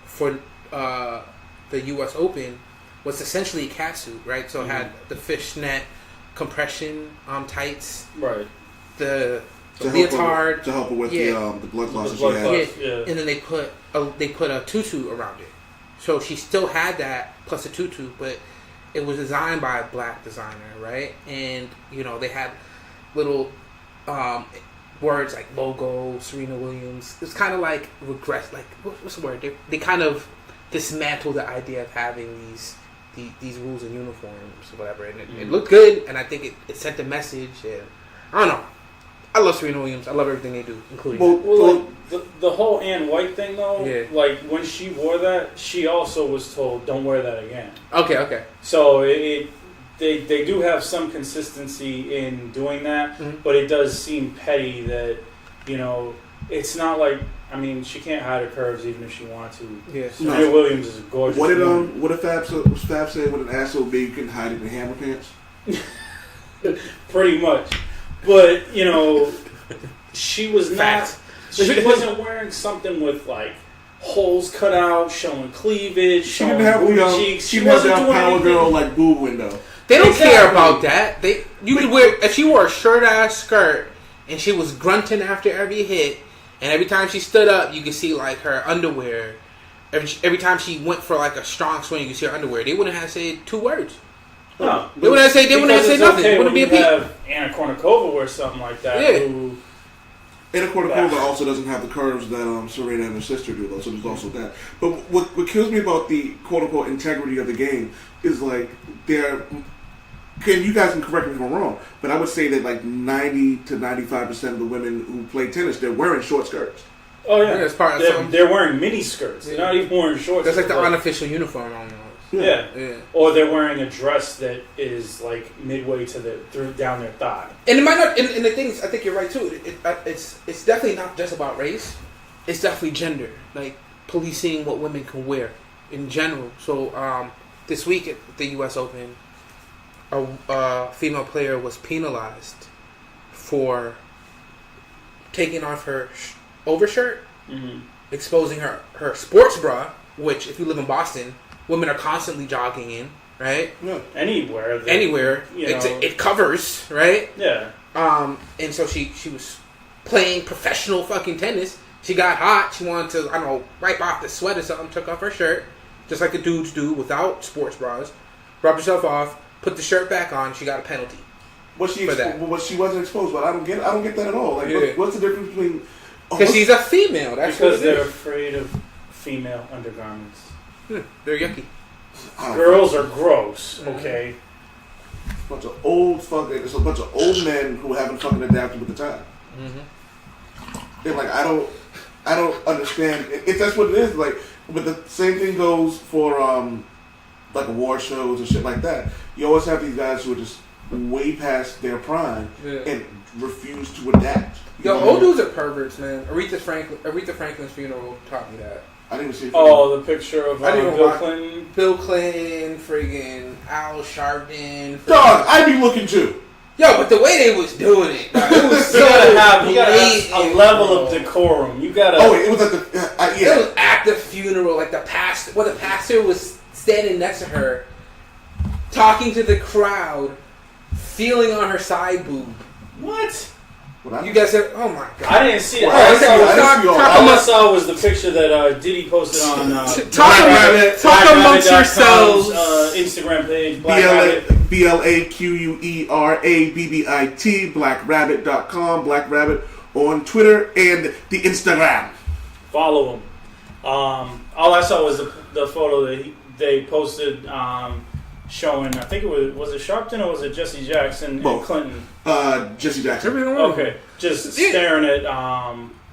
for the U.S. Open was essentially a cat suit, right? So it had the fishnet compression tights,
Right.
The leotard
to help her with the blood clots that she
blood
had.
clots. Yeah.
and then they put a tutu around it. So she still had that plus a tutu, but it was designed by a black designer, right? And they had little words like logo, Serena Williams. It's kind of like regress. Like what's the word? They kind of dismantled the idea of having these rules and uniforms or whatever, and it looked good, and I think it sent a message. And I don't know. I love Serena Williams. I love everything they do, including
the whole Anne White thing, though.
Yeah.
Like when she wore that, she also was told, "Don't wear that again."
Okay.
So they do have some consistency in doing that, but it does seem petty that it's not like. I mean, she can't hide her curves even if she wanted to.
Yeah.
Serena Williams is a gorgeous.
What did
woman.
what did Fab say? What an ass so big you couldn't hide it in hammer pants?
Pretty much. But, she was not. She wasn't wearing something with, like, holes cut out, showing cleavage,
She
showing
didn't have
booty cheeks.
she didn't have
wasn't
that
doing
power
anything.
girl like boob window.
They don't
Exactly.
care about that. You could wear if she wore a shirt ass skirt and she was grunting after every hit, and every time she stood up, you could see like her underwear. Every time she went for like a strong swing, you could see her underwear. They wouldn't have said 2 words.
No.
They wouldn't have said nothing.
Okay,
It wouldn't be a
when you
peep.
have Anna Kournikova or something like that.
Yeah.
Who,
Anna Kournikova also doesn't have the curves that Serena and her sister do, though. So there's also that. But what kills me about the quote unquote integrity of the game is like you guys can correct me if I'm wrong, but I would say that like 90 to 95% of the women who play tennis, they're wearing short skirts.
oh yeah,
Yeah, it's part of something.
they're wearing mini skirts. They're not even wearing shorts.
That's like the unofficial uniform almost.
Yeah.
Yeah.
Or they're wearing a dress that is like midway to down their thigh.
And it might not. And the thing is, I think you're right too. It's definitely not just about race. It's definitely gender, like policing what women can wear in general. So this week at the U.S. Open, a female player was penalized for taking off her overshirt, exposing her sports bra. Which, if you live in Boston, women are constantly jogging in, right?
Yeah.
Anywhere.
It covers, right?
Yeah.
And so she was playing professional fucking tennis. She got hot. She wanted to, I don't know, wipe off the sweat or something. Took off her shirt, just like the dudes do without sports bras. Rubbed herself off. Put the shirt back on. She got a penalty.
She wasn't exposed, but I don't get that at all. Like,
Yeah.
what's the difference between?
Because she's a female. That's
Because
what it
they're
is.
afraid of female undergarments.
They're yucky.
Girls are gross. Okay.
It's a bunch of old men who haven't fucking adapted with the time. And like I don't understand. That's what it is. Like, but the same thing goes for like award shows and shit like that. You always have these guys who are just way past their prime and refuse to adapt.
Yo, old dudes are perverts, man. Aretha Franklin's funeral taught me that.
I didn't even see.
Oh, the picture of
I didn't even
Bill
watch-
Clinton.
Bill Clinton, friggin' Al Sharpton.
Dog, I'd be looking too.
Yo, but the way they was doing it, dog, it was so
You gotta have a
blatant,
level of
bro.
decorum. You gotta.
Oh, it was at the
It
yeah.
was at the funeral, like the pastor was standing next to her, talking to the crowd, feeling on her side boob.
What?
You guys said, "Oh my god!"
I didn't see it.
Well,
All I
I didn't see all that.
all I saw was the picture that Diddy posted on
Talk amongst yourselves.
Instagram page. Black Rabbit.
BLAQUERABBIT, blackrabbit.com, Black Rabbit on Twitter and the Instagram.
Follow him. All I saw was the photo that they posted showing. I think it was it Sharpton or was it Jesse Jackson and
Both.
Clinton?
Jesse Jackson.
Everything wrong.
Okay, just staring at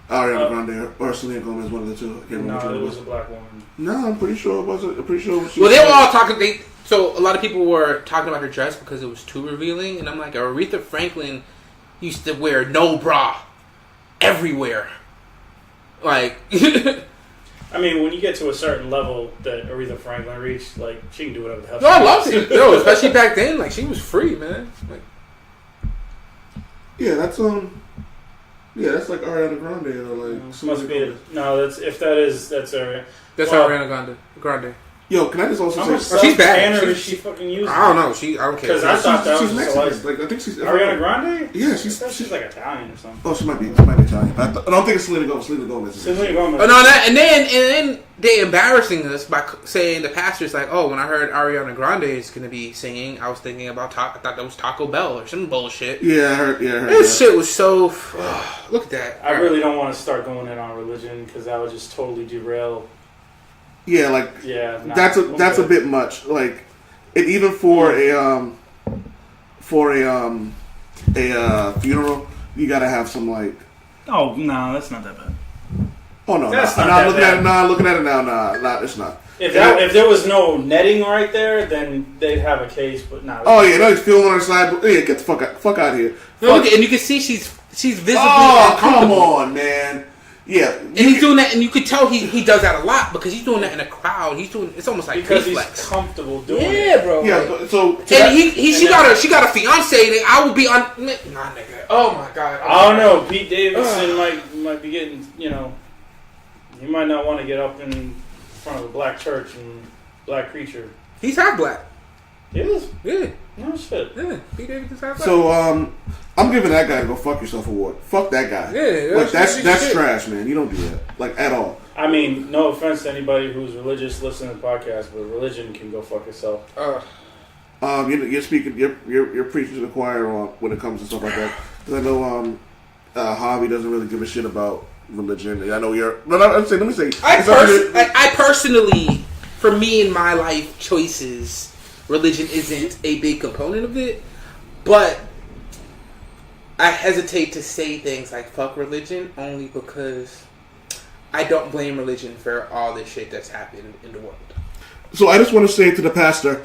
Ariana Grande or Selena Gomez, one of the two. I can't remember which one
No,
it
it
was.
was a black woman.
No, I'm pretty sure it wasn't. I'm pretty sure it was.
Well, they were all talking. So a lot of people were talking about her dress because it was too revealing, and I'm like, Aretha Franklin used to wear no bra everywhere. Like,
I mean, when you get to a certain level that Aretha Franklin reached, like, she can do whatever the hell.
no, I loved it. No, especially back then. Like, she was free, man. Like,
Yeah, that's that's like Ariana Grande or like.
Must be that's her.
that's
Well,
Ariana Grande.
Yo, can I just also
How much
say
she's bad.
self-tanner is
She's-
she fucking using?
I don't know. I don't care.
Because I thought that
she's
was
Mexican?
just
Like I think she's
Ariana Grande.
Yeah,
I
she's
thought she's like Italian or something.
Oh, she might be Italian. But I don't think it's Selena Gomez. Selena Gomez. is-
Selena Gomez.
Oh, no, and then they embarrassing us by saying the pastor's like, oh, when I heard Ariana Grande is going to be singing, I was thinking about I thought that was Taco Bell or some bullshit.
Yeah, I heard.
This shit was so. Look at that.
I really don't want to start going in on religion because that would just totally derail.
Yeah, like
Yeah, nah,
that's a bit much. Like, and even for a funeral, you gotta have some like.
Oh no, that's not that bad.
Oh no,
That's
nah,
not
nah,
that
looking
bad.
at it now, looking at it now, nah, it's not.
If there was no netting right there, then they'd have a case. But nah.
Oh yeah, no, he's feeling on her side. But, yeah, get the fuck out of here.
No, look, and you can see she's visibly
Oh, come
uncomfortable.
on, man. Yeah,
And he's doing that, and you could tell he does that a lot because he's doing that in a crowd. It's almost like
because
reflex.
he's comfortable doing it.
Yeah, bro.
Yeah,
like-
so
and she got a fiance. And I will be on. Nah, nigga. Oh my god.
I don't know. Pete Davidson might be getting. He might not want to get up in front of a black church and black preacher.
He's half black.
He is.
Yeah,
No shit.
yeah. Pete Davidson's half black.
So I'm giving that guy a go fuck yourself award. Fuck that guy.
Yeah,
like that's
shit.
trash, man. You don't do that like at all.
I mean, no offense to anybody who's religious listening to the podcast, but religion can go fuck itself.
You're speaking. You're preaching to the choir on when it comes to stuff like that. Because I know Javi doesn't really give a shit about religion. I know you're. But I'm saying, let me say.
I personally, for me in my life choices, religion isn't a big component of it, but I hesitate to say things like fuck religion only because I don't blame religion for all this shit that's happened in the world.
So I just want to say to the pastor.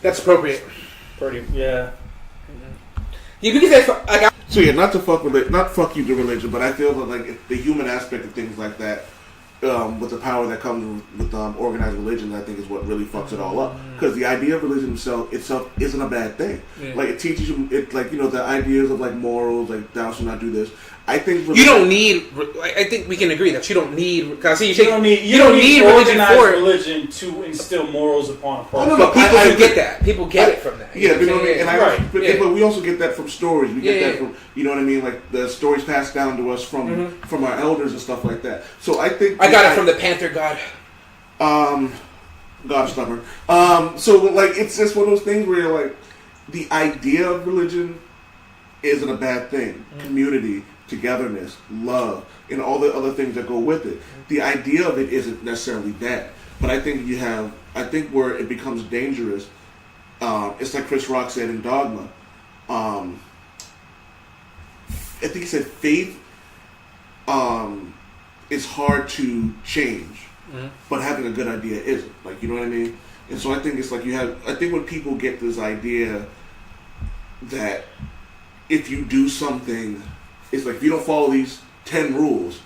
That's appropriate.
Pretty, yeah.
Yeah, because that's like
So yeah, not fuck you to religion, but I feel that like the human aspect of things like that, with the power that comes with organized religion, I think is what really fucks it all up. Because the idea of religion itself isn't a bad thing.
Yeah.
Like it teaches you, the ideas of like morals, like thou shalt not do this. I think
you don't need. I think we can agree that you don't need. Cause I see
You don't need
religion
organized
for it.
religion to instill morals upon a person.
no,
But people
I
get that. People get it from that.
Yeah, you know what I mean? And
Right.
but we also get that from stories. We get
Yeah,
that from, you know what I mean? Like the stories passed down to us from our elders and stuff like that. So I think
I got it from the Panther God.
God stubborn. So like it's just one of those things where you're like, the idea of religion isn't a bad thing. Community, togetherness, love, and all the other things that go with it. The idea of it isn't necessarily bad. But I think where it becomes dangerous, it's like Chris Rock said in Dogma. I think he said faith is hard to change, but having a good idea isn't. Like, you know what I mean? And so I think it's like I think when people get this idea that if you do something, it's like if you don't follow these 10 rules,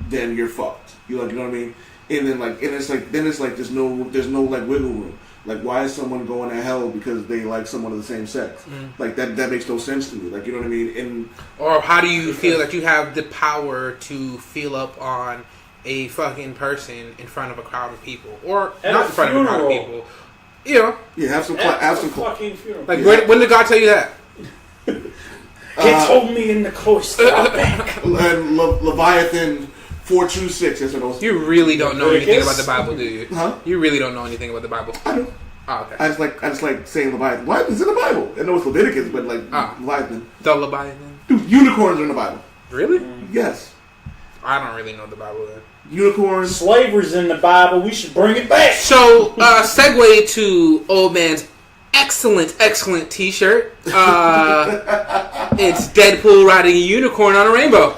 then you're fucked. You know what I mean? And then it's like there's no like wiggle room. Like, why is someone going to hell because they like someone of the same sex? Like that makes no sense to me. Like, you know what I mean?
Or how do you feel that you have the power to feel up on a fucking person in front of a crowd of people, or
At
not
a
in front of a crowd of
funeral.
people? You know,
Yeah, have some
fucking funeral.
like when did God tell you that?
He told me in the course.
and Leviathan 426. That's what I was.
You really don't know anything
Leviticus?
about the Bible, do you?
Huh?
You really don't know anything about the Bible.
I do.
Oh, okay.
I just like saying Leviathan. Leviathan's in the Bible. I know it's Leviticus, but like
Ah.
Leviathan.
The Leviathan.
Dude, unicorns are in the Bible.
Really?
Yes.
I don't really know the Bible then.
Unicorns.
Slavery's in the Bible. We should bring it back.
So, segue to Old Man's excellent T-shirt. It's Deadpool riding a unicorn on a rainbow.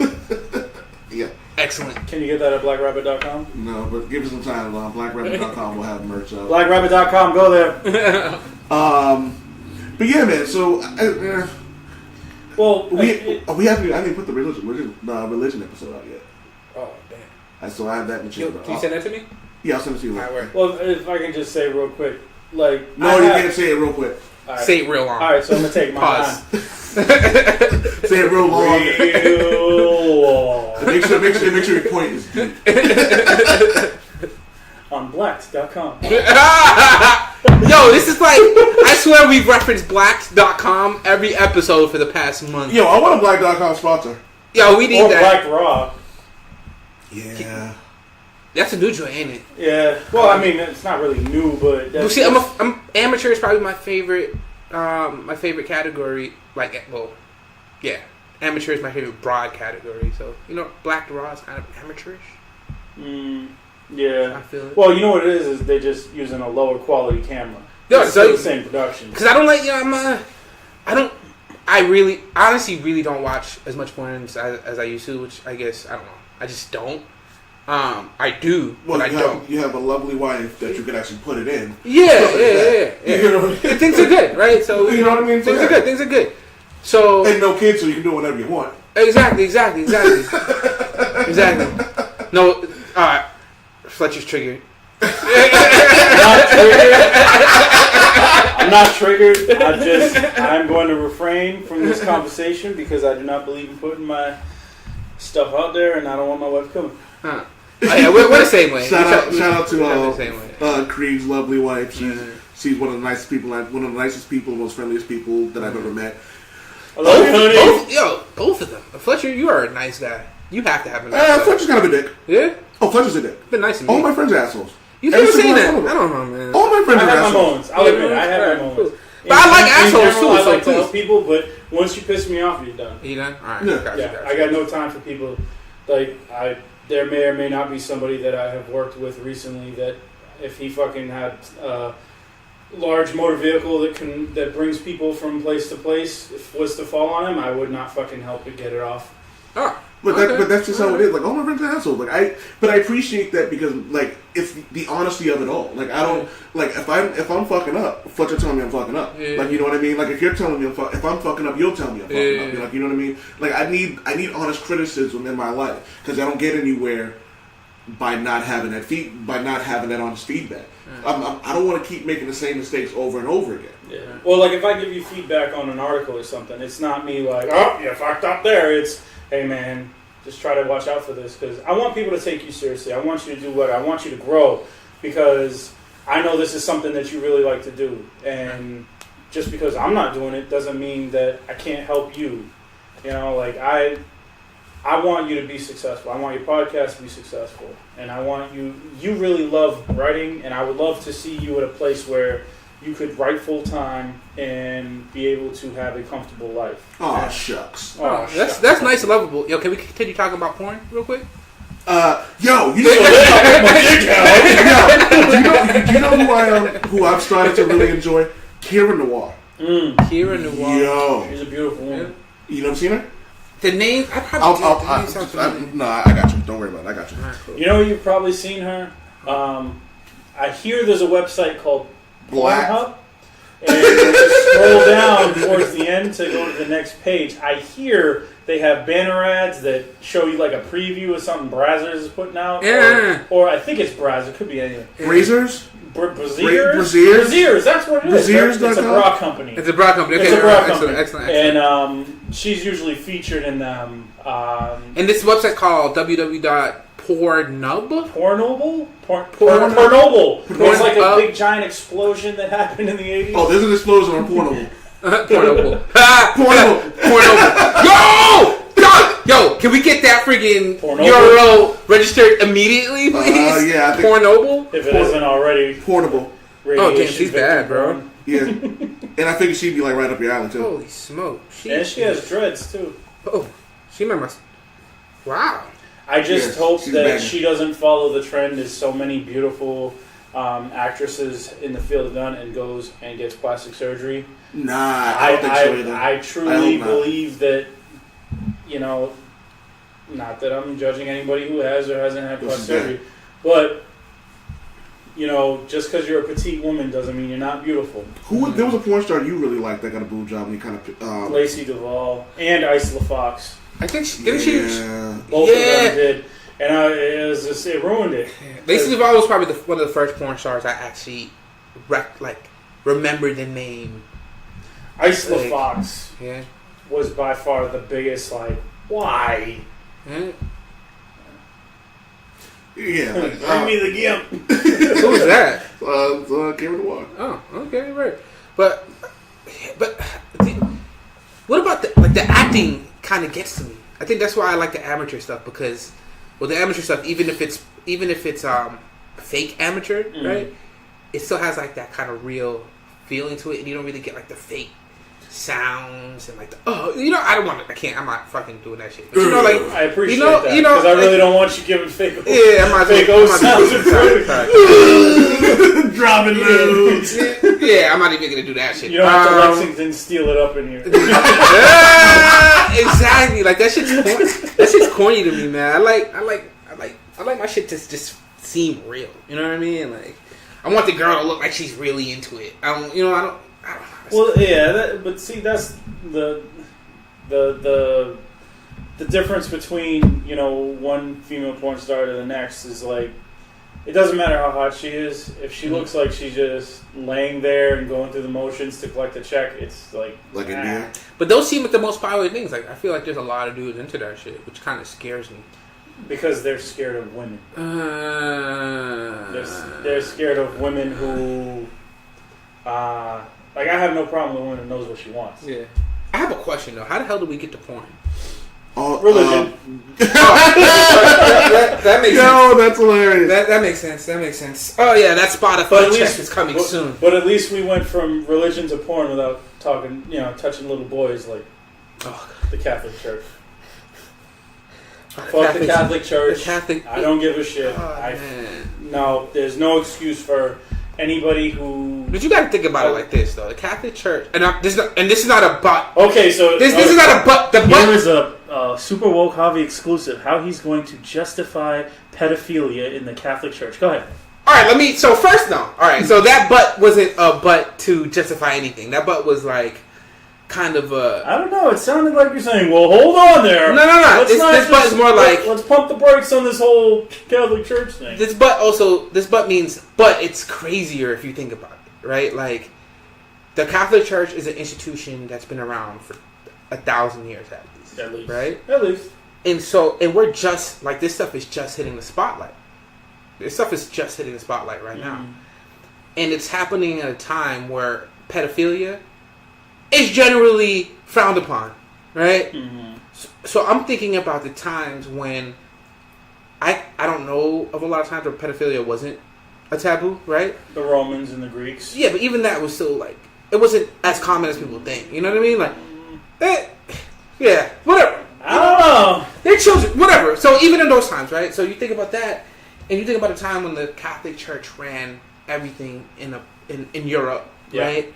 Yeah.
Excellent.
Can you get that at blackrabbit.com?
No, but give us some time. BlackRabbit.com will have merch up.
Blackrabbit.com. Go there.
But yeah, man. So,
Well,
we haven't. I didn't put the religion episode out yet.
Oh, damn.
So I have that material.
Can you send that to me?
Yeah, I'll send it to you.
All right,
well, if I can just say real quick, like
No, you can't say it real quick.
All right.
Say it real long.
All right, so I'm gonna take my
Pause.
time.
Say it real long.
Real long.
Make sure your point is deep.
On blacks.com.
Yo, this is like, I swear we've referenced blacks.com every episode for the past month.
Yo, I want a Black.com sponsor.
Yo, we need
Or
that.
Black Raw.
Yeah.
That's a new joint, ain't it?
Yeah. Well, I mean, it's not really new, but
Well, see, I'm amateur is probably my favorite category. Like, well, yeah, amateur is my favorite broad category. So Black to Raw is kind of amateurish.
Yeah.
I feel it.
Well, you know what it is they're just using a lower quality camera.
Yeah,
It's still the same production.
Because I don't like, I really, honestly, really don't watch as much porn as I used to, which I guess, I don't know. I just don't. I do,
Well,
but I don't.
you have a lovely wife that you can actually put it in.
Yeah.
You know what I mean?
Things are good, right? So
You know what I mean?
Things
Yeah.
are good. Things are good. So
And no kids, so you can do whatever you want.
exactly. No, Fletcher's triggered.
I'm not triggered. I'm going to refrain from this conversation because I do not believe in putting my stuff out there, and I don't want my wife coming.
Oh, yeah, we're the same way.
Shout out
the same way.
to Creed's lovely wife. She's one of the nicest people, most friendliest people that I've ever met.
I love you, honey.
Both of them. Fletcher, you are a nice guy. You have to have a nice guy.
Fletcher's kind of a dick.
Yeah?
Oh, Fletcher's a dick.
Been nice to me.
All my friends are assholes.
You
Every
keep saying
single
that.
one of them.
I don't know, man.
All my
I
friends are
have my
assholes.
moments. I'll admit, I have my moments.
But I like assholes,
general,
too,
I
so
like to
please.
help people, but once you piss me off, you're done.
You done? Alright.
Yeah.
Gotcha.
I got no time for people. Like, there may or may not be somebody that I have worked with recently that if he fucking had a large motor vehicle that brings people from place to place, if was to fall on him, I would not fucking help to get it off.
Oh.
But
Okay.
that's just how it is. Like, all my friends are assholes. But I appreciate that because it's the honesty of it all. Like, I don't if I'm fucking up, Fletcher telling me I'm fucking up.
Yeah.
Like, you know what I mean? Like, if you're telling me if I'm fucking up, you'll tell me I'm fucking up.
Yeah.
Like, you know what I mean? Like, I need honest criticism in my life because I don't get anywhere by not having that honest feedback. I don't want to keep making the same mistakes over and over again.
Yeah. Well, like if I give you feedback on an article or something, it's not me like, oh, you fucked up there. It's, hey man, just try to watch out for this because I want people to take you seriously. I want you to do what I want you to grow because I know this is something that you really like to do, and just because I'm not doing it doesn't mean that I can't help you. You know, like I want you to be successful. I want your podcast to be successful, and I want you really love writing, and I would love to see you at a place where you could write full time and be able to have a comfortable life.
Oh, shucks.
Oh,
That's nice and lovable. Yo, can we continue talking about porn real quick?
Yo, you know, do you know who I've started to really enjoy? Kira Noir.
Kira Noir.
Yo,
She's a beautiful woman.
you never seen her?
The name, I probably did. The name sounds familiar.
No, I got you. Don't worry about it. I got you.
Alright, cool.
You know, you've probably seen her. I hear there's a website called
Black.
Pornhub, and when you scroll down towards the end to go to the next page, I hear they have banner ads that show you like a preview of something Brazzers is putting out.
Yeah.
Or I think it's Brazzers. It could be anything.
Razors?
Braziers?
Braziers?
Braziers, that's what it is.
Braziers.com?
It's a bra company.
It's a bra company. Okay,
It's a bra
excellent,
company.
excellent.
And she's usually featured in them.
And this website called www.pornub?
Pornoble?
Porn-
Pornoble. It's like a
Pornhub.
big giant explosion that happened in the 80s.
Oh, there's an explosion on Pornable.
Pornable.
Pornable.
Pornable. Yo, can we get that friggin'
Pornoble?
URL registered immediately, please?
Yeah, I think-
Pornoble?
If it isn't already.
Portable.
Oh, damn, she's bad, bro.
Yeah. And I figured she'd be like right up your alley, too.
Holy smoke.
And she has dreads, too.
Oh, she might must. Wow.
I just
Yes,
hope
she's
that
banging.
she doesn't follow the trend as so many beautiful actresses in the field have done and goes and gets plastic surgery.
Nah, I don't think so either.
I truly
hope not.
believe that, not that I'm judging anybody who has or hasn't had plastic surgery, but, just because you're a petite woman doesn't mean you're not beautiful.
There was a porn star you really liked that got a boob job and you kind of...
Lacey Duvall and Isla Fox.
I think
yeah.
Both of them did. And it ruined it.
Lacey Duvall was probably one of the first porn stars I actually remember the name.
Isla Fox
Yeah.
was by far the biggest, why?
Yeah.
Yeah. Like,
Bring me the gimp.
Who was that?
Cameron Noir.
Oh, okay, right. But what about the acting? Kind of gets to me. I think that's why I like the amateur stuff because, the amateur stuff, even if it's fake amateur, right? It still has that kind of real feeling to it, and you don't really get the fake sounds and I don't want to. I'm not fucking doing that shit. But
I appreciate that because I really don't want you giving fake.
Yeah, I'm not
fake
doing
sounds.
Dropping loads.
Yeah, I'm not even gonna do that shit.
You don't have to Lexington steal it up in here.
Exactly. That shit's corny. That shit's corny to me, man. I like my shit to just seem real. You know what I mean? I want the girl to look like she's really into it. I don't.
Well, yeah, but see, that's the difference between one female porn star to the next is it doesn't matter how hot she is. If she looks like she's just laying there and going through the motions to collect a check, it's
India.
But those seem like the most popular things. I feel like there's a lot of dudes into that shit, which kind of scares me.
Because they're scared of women. They're scared of women who, I have no problem with a woman who knows what she wants.
Yeah. I have a question though. How the hell do we get to porn?
Religion.
That makes sense.
No, that's hilarious.
That makes sense. That makes sense. Oh yeah, that Spotify check is coming soon.
But at least we went from religion to porn without touching little boys like the Catholic Church. Fuck the Catholic Church. I don't give a shit. No, there's no excuse for anybody who.
But you got to think about it like this, though. The Catholic Church, and this is not a but.
Okay, so
this is not a but. The but
is a Super Woke Javi exclusive. How he's going to justify pedophilia in the Catholic Church. Go ahead.
All right, So first, no. All right, so that but wasn't a but to justify anything. That but was kind of a.
I don't know. It sounded like you're saying, "Well, hold on there."
No. This but is more
let's pump the brakes on this whole Catholic Church thing.
This but means, but it's crazier if you think about it, right? The Catholic Church is an institution that's been around for 1,000 years at least, right?
At least.
And we're just this stuff is just hitting the spotlight. This stuff is just hitting the spotlight right now, and it's happening at a time where pedophilia is generally frowned upon, right? Mm-hmm. So I'm thinking about the times when I don't know of a lot of times where pedophilia wasn't a taboo, right?
The Romans and the Greeks.
Yeah, but even that was still it wasn't as common as people think. You know what I mean? Yeah, whatever.
I don't know.
They're children, whatever. So even in those times, right? So you think about that, and you think about a time when the Catholic Church ran everything in Europe, right?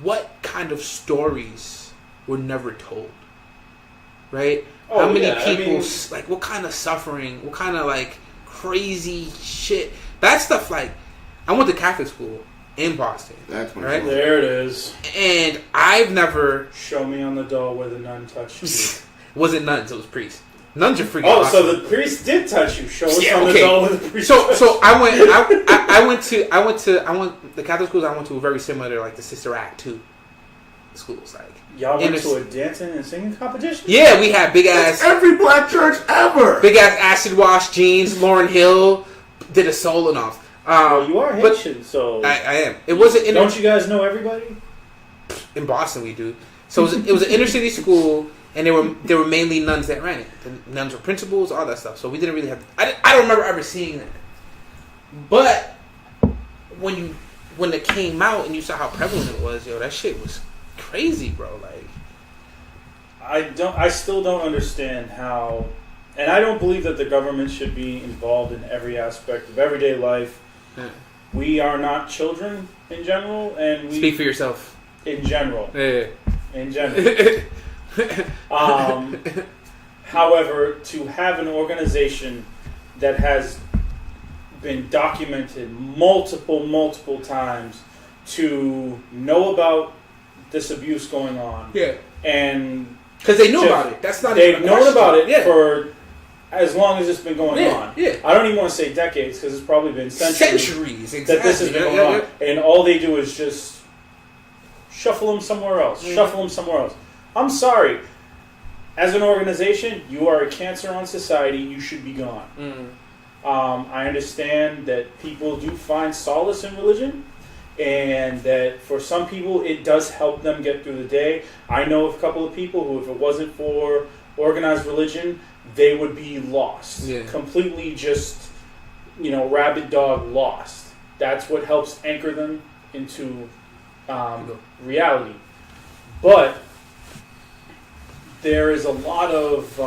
What kind of stories were never told, right? How many people, what kind of suffering, what kind of crazy shit? That stuff, I went to Catholic school in Boston.
That's my
right.
fault.
There it is.
And I've never.
Show me on the doll where the nun touched you.
It wasn't nuns, it was priests. Nuns are freaking
Oh,
awesome.
so the priest did touch you. Show us on the doll where the priest touched
So I went to the Catholic schools I went to were very similar to the Sister Act 2 schools.
Y'all went to a dancing and singing competition?
Yeah, we had big ass.
Every black church ever.
Big ass acid wash jeans. Lauryn Hill did a solo and off.
Well, you are Haitian, so
I am. It wasn't.
Don't you guys know everybody?
In Boston, we do. So it was an inner city school, and there were mainly nuns that ran it. The nuns were principals, all that stuff. So we didn't really have. I don't remember ever seeing that. But when it came out and you saw how prevalent it was, that shit was crazy, bro.
I still don't understand how, and I don't believe that the government should be involved in every aspect of everyday life.
Yeah.
We are not children in general, and we
Speak for yourself.
in general.
Yeah.
In general. However, to have an organization that has been documented multiple times to know about this abuse going on,
Yeah.
and
Because they knew about it. That's not
they've
even a
known
question.
about it
Yeah.
for as long as it's been going on.
Yeah.
I don't even want to say decades because it's probably been centuries
Exactly.
that this has been going on, and all they do is just shuffle them somewhere else. Shuffle them somewhere else. I'm sorry. As an organization, you are a cancer on society. You should be gone. I understand that people do find solace in religion, and that for some people it does help them get through the day. I know of a couple of people who, if it wasn't for organized religion, they would be lost.
Yeah.
Completely just, rabid dog lost. That's what helps anchor them into reality. But there is a lot of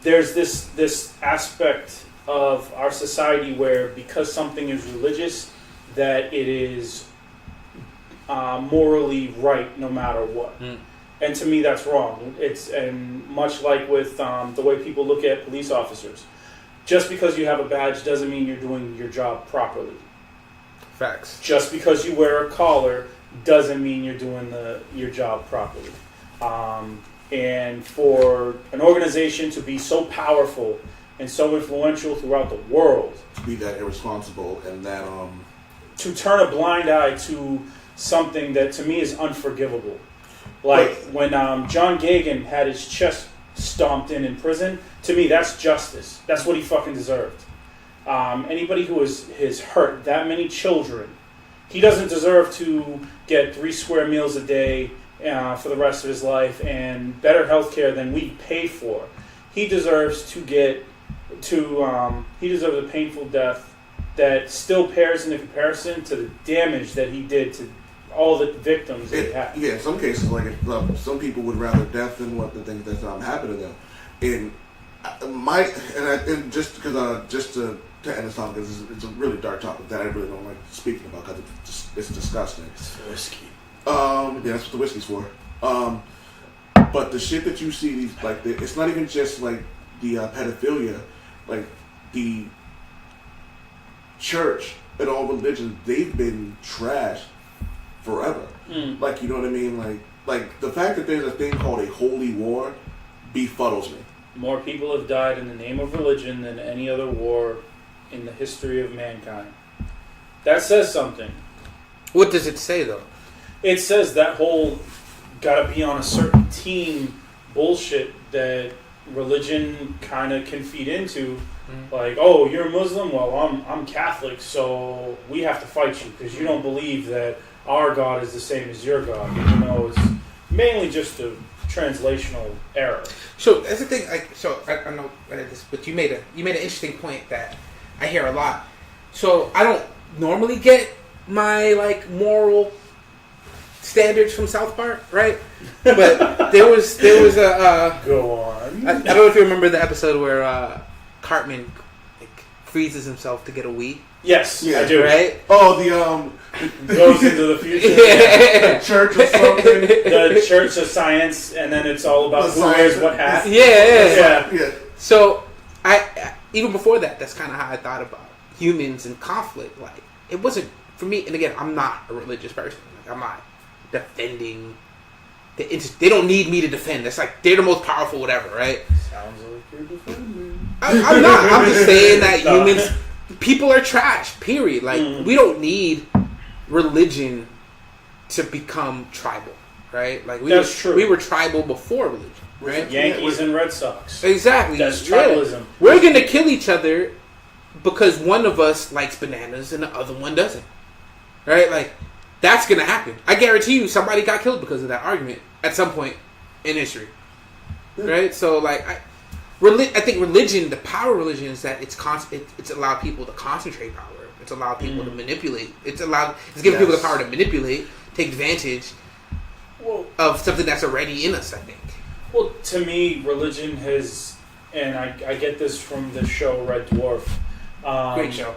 there's this aspect of our society where, because something is religious, that it is morally right no matter what. And to me, that's wrong. And much like with the way people look at police officers, just because you have a badge doesn't mean you're doing your job properly.
Facts.
Just because you wear a collar doesn't mean you're doing your job properly. And for an organization to be so powerful and so influential throughout the world,
To be that irresponsible and that
to turn a blind eye to something that to me is unforgivable. Like when John Gagin had his chest stomped in prison, to me that's justice. That's what he fucking deserved. Anybody who has hurt that many children, he doesn't deserve to get 3 square meals a day for the rest of his life and better health care than we pay for. He deserves to get he deserves a painful death that still pales in comparison to the damage that he did to all the victims that he had.
Yeah, in some cases, like some people would rather death than what the things that happen to them. And just to end this topic, because it's a really dark topic that I really don't like speaking about because it's disgusting.
It's whiskey.
Yeah, that's what the whiskey's for. But the shit that you see, it's not even just like the pedophilia, like the church and all religions, they've been trashed forever. Like, you know what I mean? Like the fact that there's a thing called a holy war befuddles me.
More people have died in the name of religion than any other war in the history of mankind. That says something.
What does it say, though?
It says that whole gotta be on a certain team bullshit that religion kind of can feed into. Like, oh, you're a Muslim? Well, I'm Catholic, so we have to fight you because you don't believe that our God is the same as your God. Even though it's mainly just a translational error.
So that's the thing. I know this, but you made an interesting point that I hear a lot. So I don't normally get my moral standards from South Park, right? But there was a
go on.
I don't know if you remember the episode where Cartman freezes himself to get a Wii.
Yes,
Yeah.
I do.
Right?
Oh,
Goes into the future.
the church or something.
The Church of Science, and then it's all about who wears what hat.
Yeah. So I even before that, that's kind of how I thought about humans and conflict. Like, it wasn't for me. And again, I'm not a religious person. Like, I'm not defending. They don't need me to defend. That's like they're the most powerful, whatever, right?
Sounds like you're defending.
I'm not. I'm just saying that humans, people are trash. Period. Like we don't need religion to become tribal, right? Like
True.
We were tribal before religion, right?
Yankees and Red Sox.
Exactly.
That's
Yeah.
tribalism.
We're gonna kill each other because one of us likes bananas and the other one doesn't, right? Like that's gonna happen. I guarantee you, somebody got killed because of that argument at some point in history, right? So like I think religion, the power of religion is that it's allowed people to concentrate power. It's allowed people to manipulate. It's giving people the power to manipulate, take advantage.
Well,
of something that's already in us, I think.
Well, to me, religion has, and I get this from the show Red Dwarf.
Great show.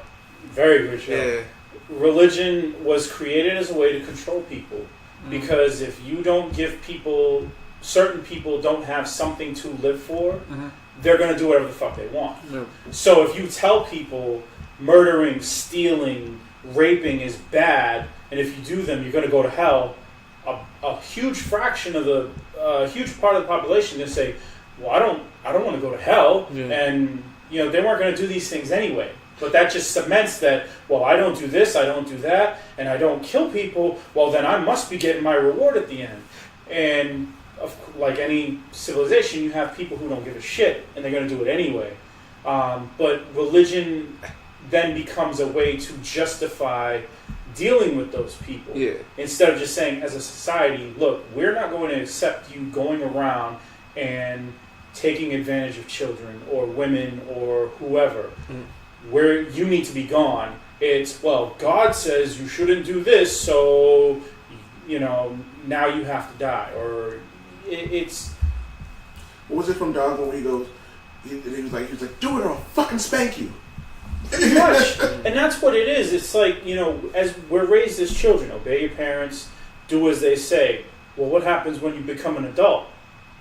Very good show.
Yeah.
Religion was created as a way to control people. Because if you don't give people, certain people don't have something to live for, they're going to do whatever the fuck they want. So if you tell people murdering, stealing, raping is bad, and if you do them, you're going to go to hell, a huge fraction of the, huge part of the population is going to say, well, I don't want to go to hell, and they weren't going to do these things anyway. But that just cements that, well, I don't do this, I don't do that, and I don't kill people, well, then I must be getting my reward at the end. And like any civilization, you have people who don't give a shit, and they're going to do it anyway. But religion then becomes a way to justify dealing with those people.
Yeah.
Instead of just saying, as a society, look, we're not going to accept you going around and taking advantage of children or women or whoever. Where you need to be gone. It's, well, God says you shouldn't do this, so, now you have to die. Or it's...
What was it from Dog when he goes, he was like, do it or I'll fucking spank you.
Pretty much. And that's what it is. It's like, as we're raised as children, obey your parents, do as they say. Well, what happens when you become an adult?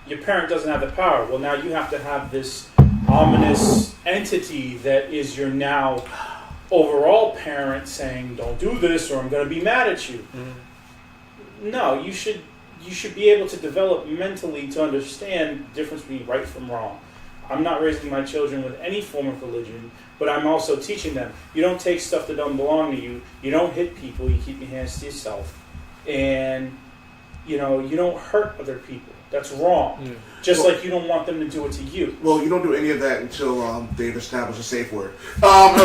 Your parent doesn't have the power. Well, now you have to have this ominous entity that is your now overall parent saying, don't do this or I'm going to be mad at you. No, you should be able to develop mentally to understand the difference between right from wrong. I'm not raising my children with any form of religion, but I'm also teaching them, you don't take stuff that don't belong to you, you don't hit people, you keep your hands to yourself, and you don't hurt other people. That's wrong. Just like you don't want them to do it to you.
Well, you don't do any of that until they've established a safe word.
Fair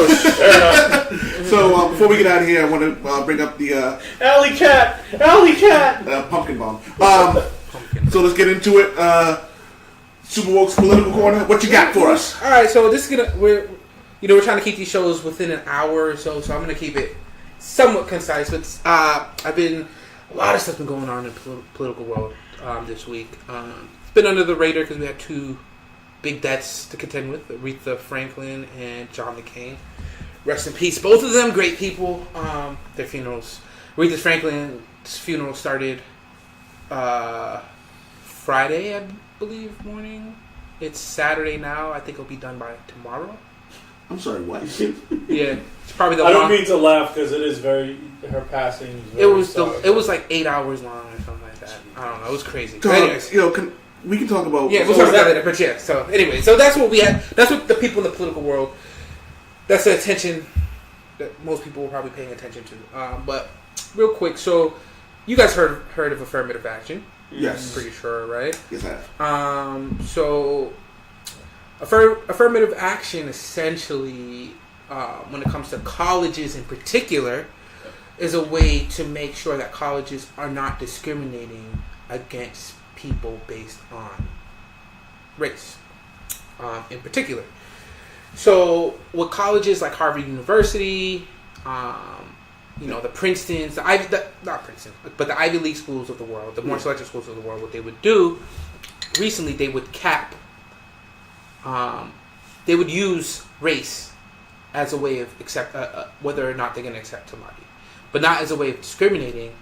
So before we get out of here, I want to bring up the
Alley cat!
pumpkin bomb. So let's get into it. Super Woke's political corner. What you got for us?
All right, so this is we're trying to keep these shows within an hour or so I'm gonna keep it somewhat concise. But a lot of stuff been going on in the political world this week. It's been under the radar because we had two big deaths to contend with: Aretha Franklin and John McCain. Rest in peace, both of them, great people. Their funerals. Aretha Franklin's funeral started Friday, I believe, morning. It's Saturday now. I think it'll be done by tomorrow.
I'm sorry, what?
Yeah, it's probably the.
I don't mean to laugh because it is her passing.
It was like 8 hours long or something like that. I don't know. It was crazy.
So,
anyways,
we can talk about.
Yeah, we'll talk about that later. But yeah. So anyway, so that's what we had. That's what the people in the political world. That's the attention that most people were probably paying attention to. But real quick, so you guys heard of affirmative action?
Yes.
I'm pretty sure, right?
Yes, I have.
So affirmative action essentially, when it comes to colleges in particular, is a way to make sure that colleges are not discriminating against people based on race, in particular. So with colleges like Harvard University, the Princetons, not Princeton, but the Ivy League schools of the world, the more selective schools of the world, what they would do, recently they would cap, they would use race as a way of whether or not they're going to accept somebody. But not as a way of discriminating.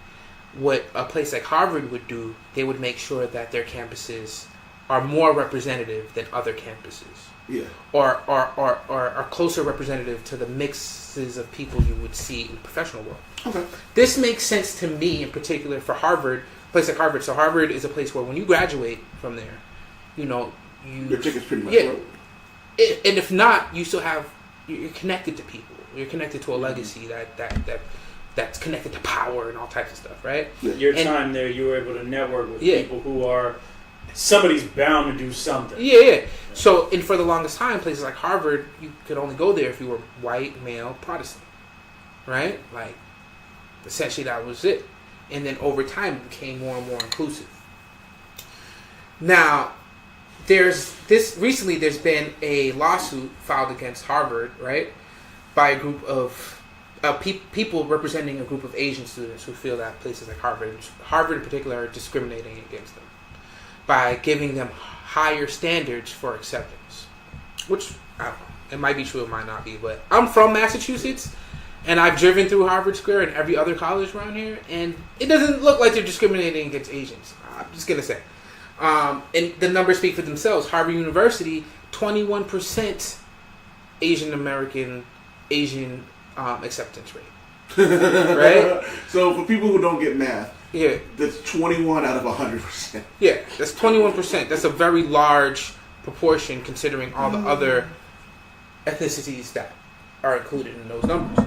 What a place like Harvard would do, they would make sure that their campuses are more representative than other campuses.
Yeah.
Or are closer representative to the mixes of people you would see in the professional world.
Okay.
This makes sense to me in particular for Harvard, a place like Harvard. So Harvard is a place where when you graduate from there, your
ticket's pretty much
and if not, you still have, you're connected to people. You're connected to a legacy that's connected to power and all types of stuff, right?
Your time there, you were able to network with people who are, somebody's bound to do something.
Yeah. So, and for the longest time, places like Harvard, you could only go there if you were white, male, Protestant, right? Like, essentially that was it. And then over time, it became more and more inclusive. Now, recently there's been a lawsuit filed against Harvard, right? By a group of people representing a group of Asian students who feel that places like Harvard in particular, are discriminating against them by giving them higher standards for acceptance. Which, I don't know, it might be true, it might not be, but I'm from Massachusetts, and I've driven through Harvard Square and every other college around here, and it doesn't look like they're discriminating against Asians. I'm just going to say. And the numbers speak for themselves. Harvard University, 21% Asian acceptance rate. Right?
So for people who don't get math,
Yeah.
that's 21 out of 100%.
Yeah, that's 21%. That's a very large proportion considering all the other ethnicities that are included in those numbers.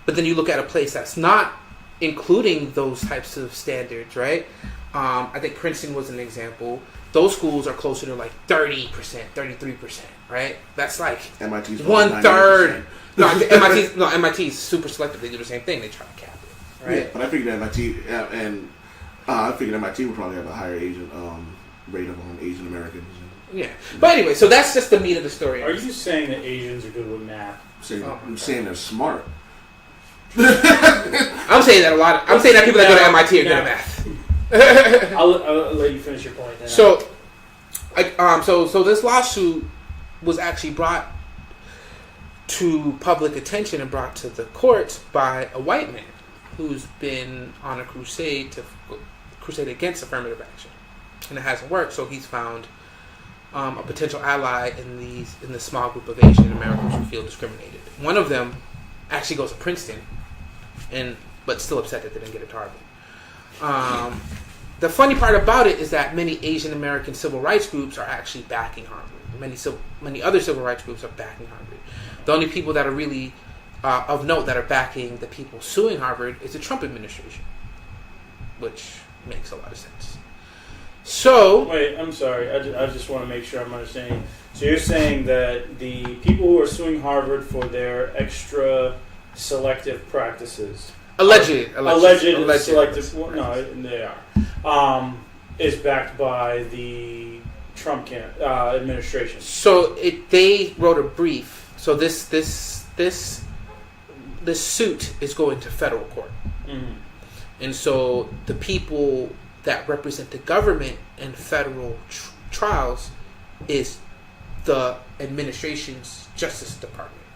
But then you look at a place that's not including those types of standards, right? I think Princeton was an example. Those schools are closer to like 30%, 33%, right? That's like
MIT's
1/3. No, MIT's super selective. They do the same thing. They try to cap it, right?
Yeah, but I figured MIT I figured MIT would probably have a higher Asian rate of Asian Americans.
Yeah. But anyway, so that's just the meat of the story.
Are you saying that Asians are good with math?
I'm saying they're smart.
I'm saying that I'm saying that people that go to MIT are good at math.
I'll let you finish your point. Then.
So this lawsuit was actually brought to public attention and brought to the courts by a white man who's been on a crusade against affirmative action, and it hasn't worked. So he's found a potential ally in the small group of Asian Americans who feel discriminated. One of them actually goes to Princeton, but still upset that they didn't get it to Harvard. The funny part about it is that many Asian American civil rights groups are actually backing Harvard. Many other civil rights groups are backing Harvard. The only people that are really of note that are backing the people suing Harvard is the Trump administration, which makes a lot of sense. So
wait, I'm sorry. I just want to make sure I'm understanding. So you're saying that the people who are suing Harvard for their extra selective practices, alleged selective, well, no, they are, is backed by the Trump administration.
So they wrote a brief. So this suit is going to federal court, and so the people that represent the government in federal trials is the administration's Justice Department,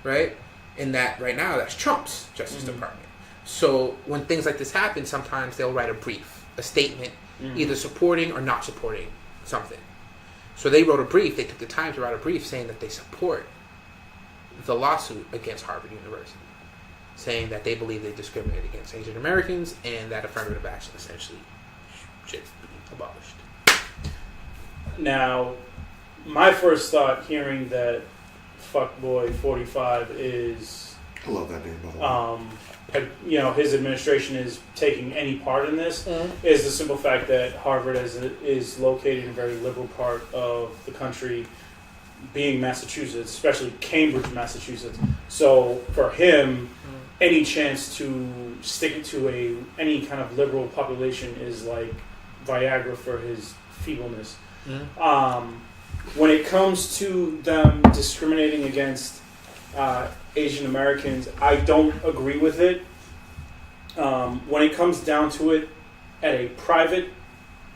right? And that right now, that's Trump's Justice Department. So when things like this happen, sometimes they'll write a brief, a statement, either supporting or not supporting something. So they wrote a brief, they took the time to write a brief saying that they support the lawsuit against Harvard University, saying that they believe they discriminate against Asian Americans and that affirmative action essentially should be abolished.
Now, my first thought hearing that fuckboy 45 is,
I love that name, by the way.
His administration is taking any part in this is the simple fact that Harvard is located in a very liberal part of the country, being Massachusetts, especially Cambridge, Massachusetts. So for him, any chance to stick it to any kind of liberal population is like Viagra for his feebleness. When it comes to them discriminating against Asian Americans, I don't agree with it. When it comes down to it, at a private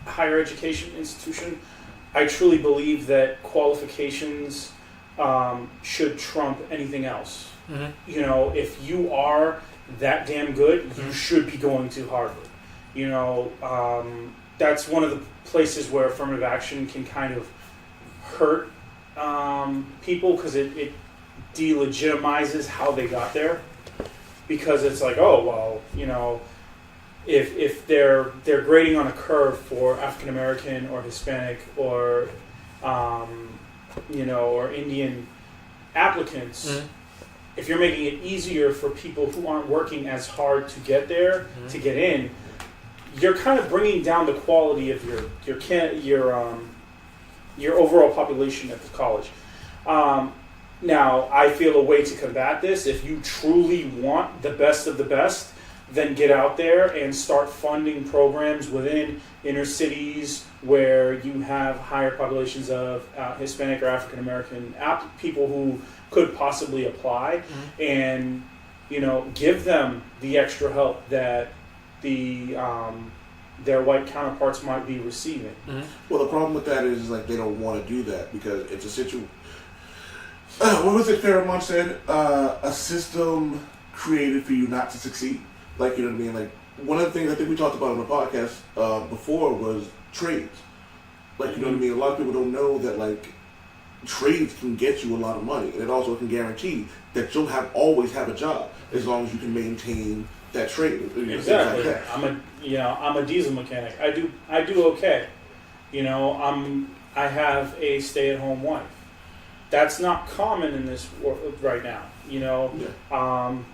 higher education institution, I truly believe that qualifications should trump anything else. If you are that damn good, you should be going to Harvard. That's one of the places where affirmative action can kind of hurt people because it delegitimizes how they got there, because it's like, oh well, if they're grading on a curve for African American or Hispanic or or Indian applicants, if you're making it easier for people who aren't working as hard to get there to get in, you're kind of bringing down the quality of your overall population at the college. Now, I feel a way to combat this. If you truly want the best of the best, then get out there and start funding programs within inner cities where you have higher populations of Hispanic or African American people who could possibly apply, and give them the extra help that their white counterparts might be receiving.
Well, the problem with that is like they don't want to do that because it's a situation. What was it Fairmont said? A system created for you not to succeed. Like, you know what I mean? Like, one of the things I think we talked about on the podcast before was trades. Like, you know what I mean? A lot of people don't know that, like, trades can get you a lot of money. And it also can guarantee that you'll always have a job as long as you can maintain that trade.
Exactly.
Like that.
I'm a diesel mechanic. I do okay. I have a stay-at-home wife. That's not common in this world right now,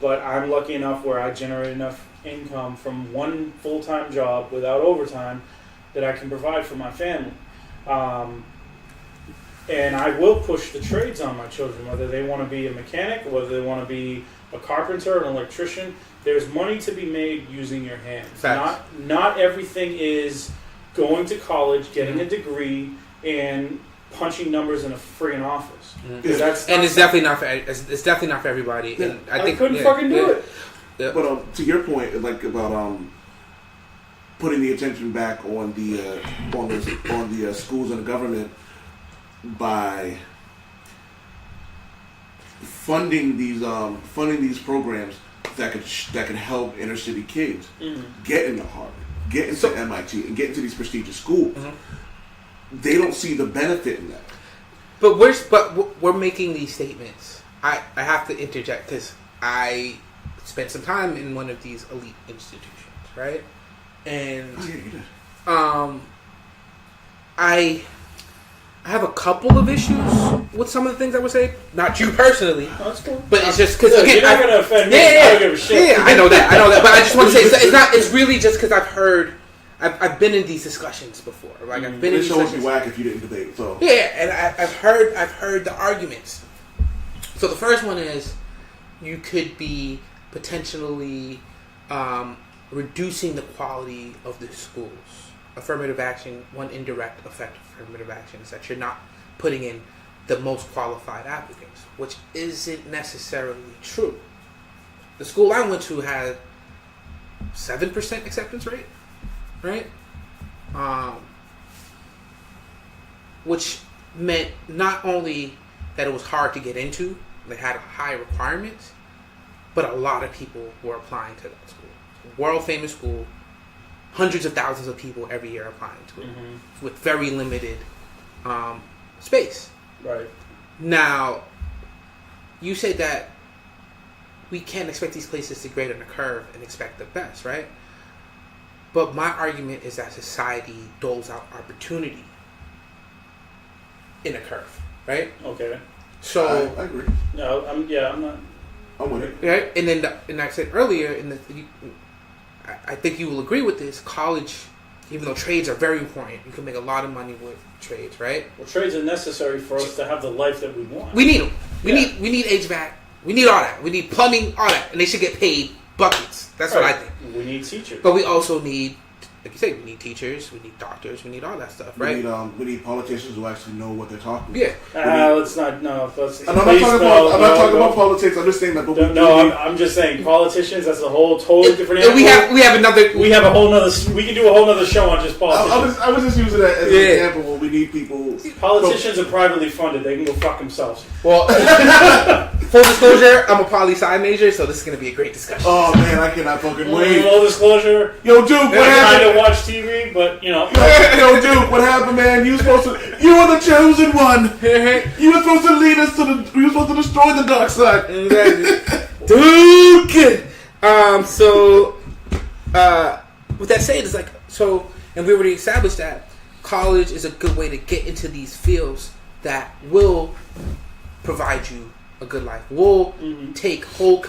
but I'm lucky enough where I generate enough income from one full-time job without overtime that I can provide for my family. And I will push the trades on my children, whether they want to be a mechanic, whether they want to be a carpenter, an electrician. There's money to be made using your hands.
Facts.
Not everything is going to college, getting a degree, and punching numbers in a friggin' office.
It's definitely not for everybody.
Yeah.
And I think
couldn't fucking do it.
Yeah.
But to your point, like about putting the attention back on the schools and the government by funding these programs that could help inner city kids get into Harvard, get into MIT, and get into these prestigious schools. They don't see the benefit in that.
But we're making these statements. I have to interject because I spent some time in one of these elite institutions, right? And I have a couple of issues with some of the things I would say. Not you personally,
That's cool.
but it's just because
you're not going to offend me. I don't give a shit.
Yeah, I know that. But I just want to say it's not. It's really just because I've been in these discussions before. Like I've been in these discussions.
It would be whack if you didn't debate. So
yeah, and I've heard the arguments. So the first one is you could be potentially reducing the quality of the schools. Affirmative action, one indirect effect of affirmative action is that you're not putting in the most qualified applicants, which isn't necessarily true. The school I went to had 7% acceptance rate, right? Which meant not only that it was hard to get into, they had high requirements, but a lot of people were applying to that school. World famous school, hundreds of thousands of people every year applying to it with very limited space.
Right.
Now, you say that we can't expect these places to grade on a curve and expect the best, right? But my argument is that society doles out opportunity in a curve, right?
Okay.
So
I agree.
No, I'm not.
I'm with it.
Right, and then and I said earlier, I think you will agree with this. College, even though trades are very important, you can make a lot of money with trades, right?
Well, trades are necessary for us to have the life that we want.
We need them. We need HVAC. We need all that. We need plumbing, all that, and they should get paid buckets. That's what I think.
We need teachers,
but we also need, like you said, we need teachers, we need doctors, we need all that stuff, right?
We need politicians who actually know what they're talking about.
Yeah.
Let's not. No, let's.
I'm not talking about politics. I'm just saying that.
I'm just saying politicians. That's a whole totally different.
We have a whole nother.
We can do a whole nother show on just politicians.
I was just using that as an example. Where we need people.
Politicians are privately funded. They can go fuck themselves.
Well, full disclosure, I'm a poli-sci major, so this is going to be a great discussion.
Oh man, I cannot fucking wait.
Full disclosure.
Yo, Duke, what happened?
I kind of watch TV, but you know.
Yo, Duke, what happened, man? You were the chosen one. You were supposed to lead us you were supposed to destroy the dark side.
Exactly. Duke. So, with that said, it's like and we already established that college is a good way to get into these fields that will provide you a good life. Will take whole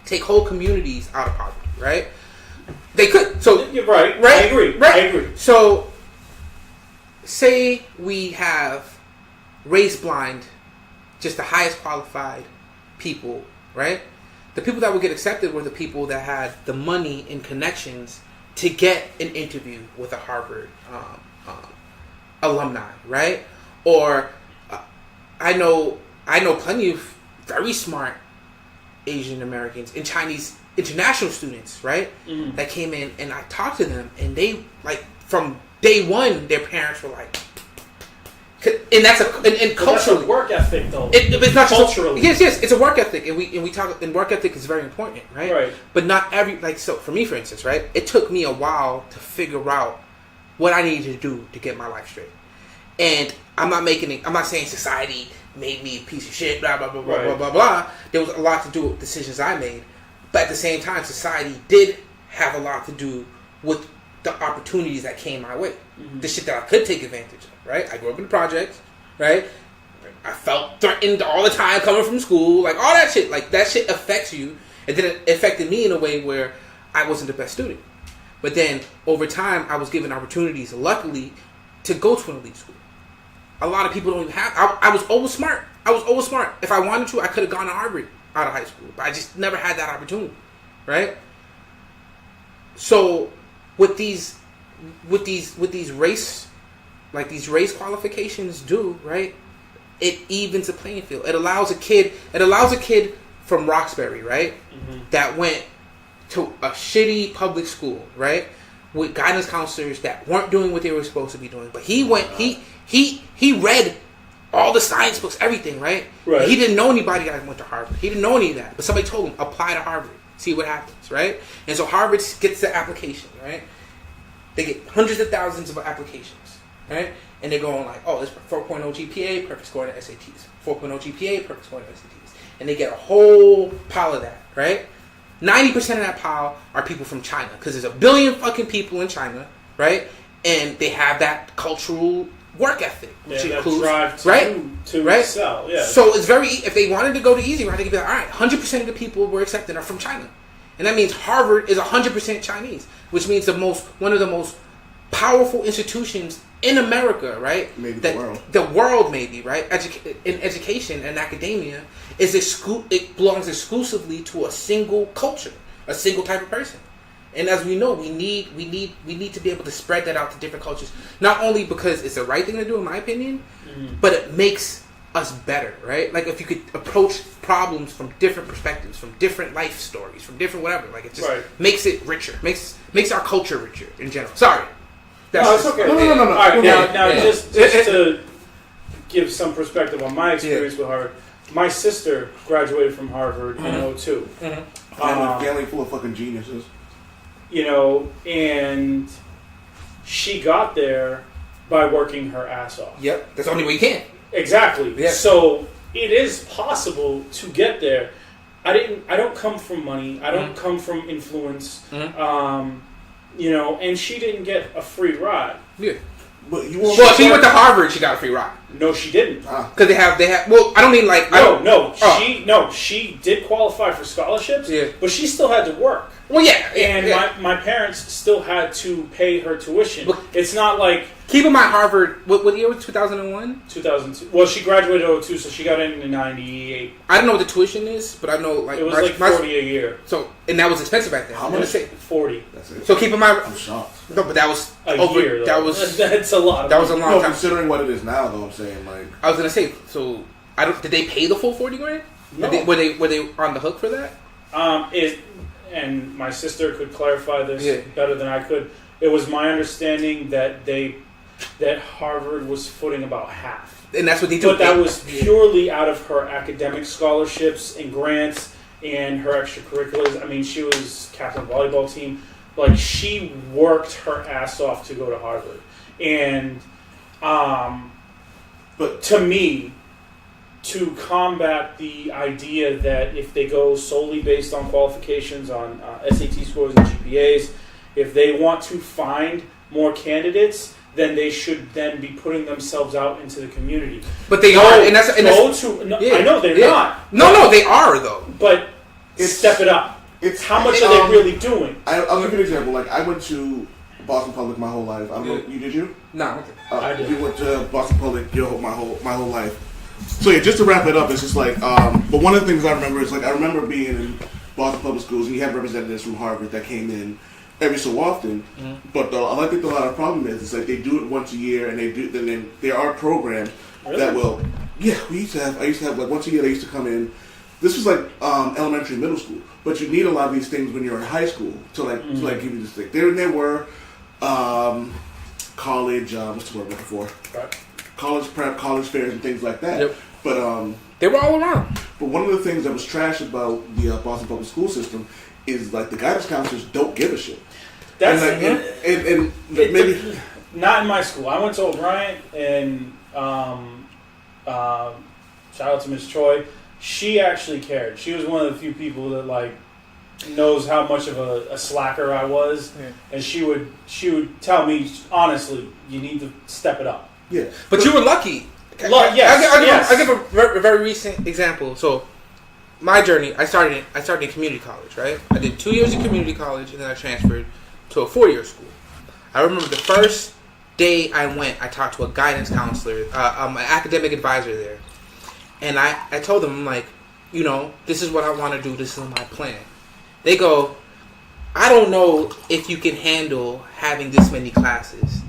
take whole communities out of poverty, right? They could. So
you're right.
Right.
I agree.
Right.
I agree.
So, say we have race blind, just the highest qualified people, right? The people that would get accepted were the people that had the money and connections to get an interview with a Harvard alumni, right? Or I know plenty of very smart Asian Americans and Chinese international students, right? That came in, and I talked to them, and they like from day one, their parents were like, and that's and culturally,
that's a work ethic though.
It's not
culturally.
Yes, it's a work ethic, and we talk. And work ethic is very important, right?
Right.
But not every so for me, for instance, right? It took me a while to figure out what I needed to do to get my life straight. And I'm not saying society made me a piece of shit, blah blah blah blah blah blah blah. There was a lot to do with decisions I made, but at the same time, society did have a lot to do with the opportunities that came my way, the shit that I could take advantage of. Right, I grew up in the projects. Right, I felt threatened all the time coming from school, like all that shit. Like that shit affects you, and then it affected me in a way where I wasn't the best student. But then over time, I was given opportunities, luckily, to go to an elite school. A lot of people don't even have. I was always smart. If I wanted to, I could have gone to Harvard out of high school, but I just never had that opportunity. Right. So with these race. Like these race qualifications do, right? It evens the playing field. It allows a kid from Roxbury, right? That went to a shitty public school, right? With guidance counselors that weren't doing what they were supposed to be doing. But he went, he read all the science books, everything, right?
Right.
He didn't know anybody that went to Harvard. He didn't know any of that. But somebody told him, apply to Harvard, see what happens, right? And so Harvard gets the application, right? They get hundreds of thousands of applications. Right? And they're going like, oh, this 4.0 GPA, perfect score to SATs. 4.0 GPA, perfect score to SATs. And they get a whole pile of that, right? 90% of that pile are people from China, because there's a billion fucking people in China, right? And they have that cultural work ethic, which includes,
drive to
right?
excel. Yeah.
So it's very, if they wanted to go to easy route, they could be like, all right, 100% of the people we're accepting are from China. And that means Harvard is 100% Chinese, which means one of the most powerful institutions in America, right?
Maybe
the world, maybe, right? In education and academia it belongs exclusively to a single culture, a single type of person. And as we know, we need to be able to spread that out to different cultures. Not only because it's the right thing to do, in my opinion, but it makes us better, right? Like if you could approach problems from different perspectives, from different life stories, from different whatever, like it just makes it richer, makes our culture richer in general. Sorry.
It's okay.
No.
All right, now just to give some perspective on my experience with Harvard, my sister graduated from Harvard in 2002.
Family full of fucking geniuses.
You know, and she got there by working her ass off.
Yep, that's the only way you can.
Exactly.
Yeah.
So it is possible to get there. I don't come from money. I don't come from influence. You know, and she didn't get a free ride.
Yeah.
But she
went to Harvard. She got a free ride.
No, she didn't.
Because they have. Well, I don't mean like.
She did qualify for scholarships.
Yeah.
But she still had to work.
Well, yeah.
And my parents still had to pay her tuition. But it's not like.
Keep in mind, Harvard. What year was 2001?
2002. Well, she graduated in 2002, so she got in 98.
I don't know what the tuition is, but I know like
it was like $40 a year.
So, and that was expensive back then.
How much? $40.
That's it.
So keep in mind.
I'm shocked.
No, but that was
a year. Though.
That was
that's a lot.
That was a long time.
Considering what it is now, though, I'm saying like
I was gonna say. So did they pay the full $40,000?
No.
Were they on the hook for that?
And my sister could clarify this better than I could. It was my understanding that Harvard was footing about half.
And that's what they do.
But that was purely out of her academic scholarships and grants and her extracurriculars. I mean, she was captain of the volleyball team. Like, she worked her ass off to go to Harvard. And, but to me, to combat the idea that if they go solely based on qualifications, on SAT scores and GPAs, if they want to find more candidates, then they should then be putting themselves out into the community.
But they are, and I
know they're not.
No, they are though.
But step it up.
It's
how much are they really doing?
I'll give you an example. Like I went to Boston Public my whole life. I don't know. Did you?
No.
I did.
You went to Boston Public my whole life. So yeah, just to wrap it up, it's just like. But one of the things I remember is like I remember being in Boston Public schools, and you have representatives from Harvard that came in every so often. Mm-hmm. But I think a lot of the problem is like they do it once a year, and then there are programs that will. Yeah, I used to have like once a year they used to come in. this was like elementary, middle school, but you need a lot of these things when you're in high school to give you this thing. There were college, what's the word I'm looking for?
Right.
College prep, college fairs, and things like that.
Yep.
But
they were all around.
But one of the things that was trash about the Boston public school system is like the guidance counselors don't give a shit.
That's
and maybe
not in my school. I went to O'Brien, and shout out to Miss Troy. She actually cared. She was one of the few people that like knows how much of a slacker I was, and she would tell me honestly, you need to step it up.
Yeah,
but you were lucky.
Yes,
I'll give a very recent example. So, my journey, I started in community college, right? I did 2 years of community college, and then I transferred to a 4-year school. I remember the first day I went, I talked to a guidance counselor, an academic advisor there. And I told them, I'm like, you know, this is what I want to do. This is my plan. They go, I don't know if you can handle having this many classes.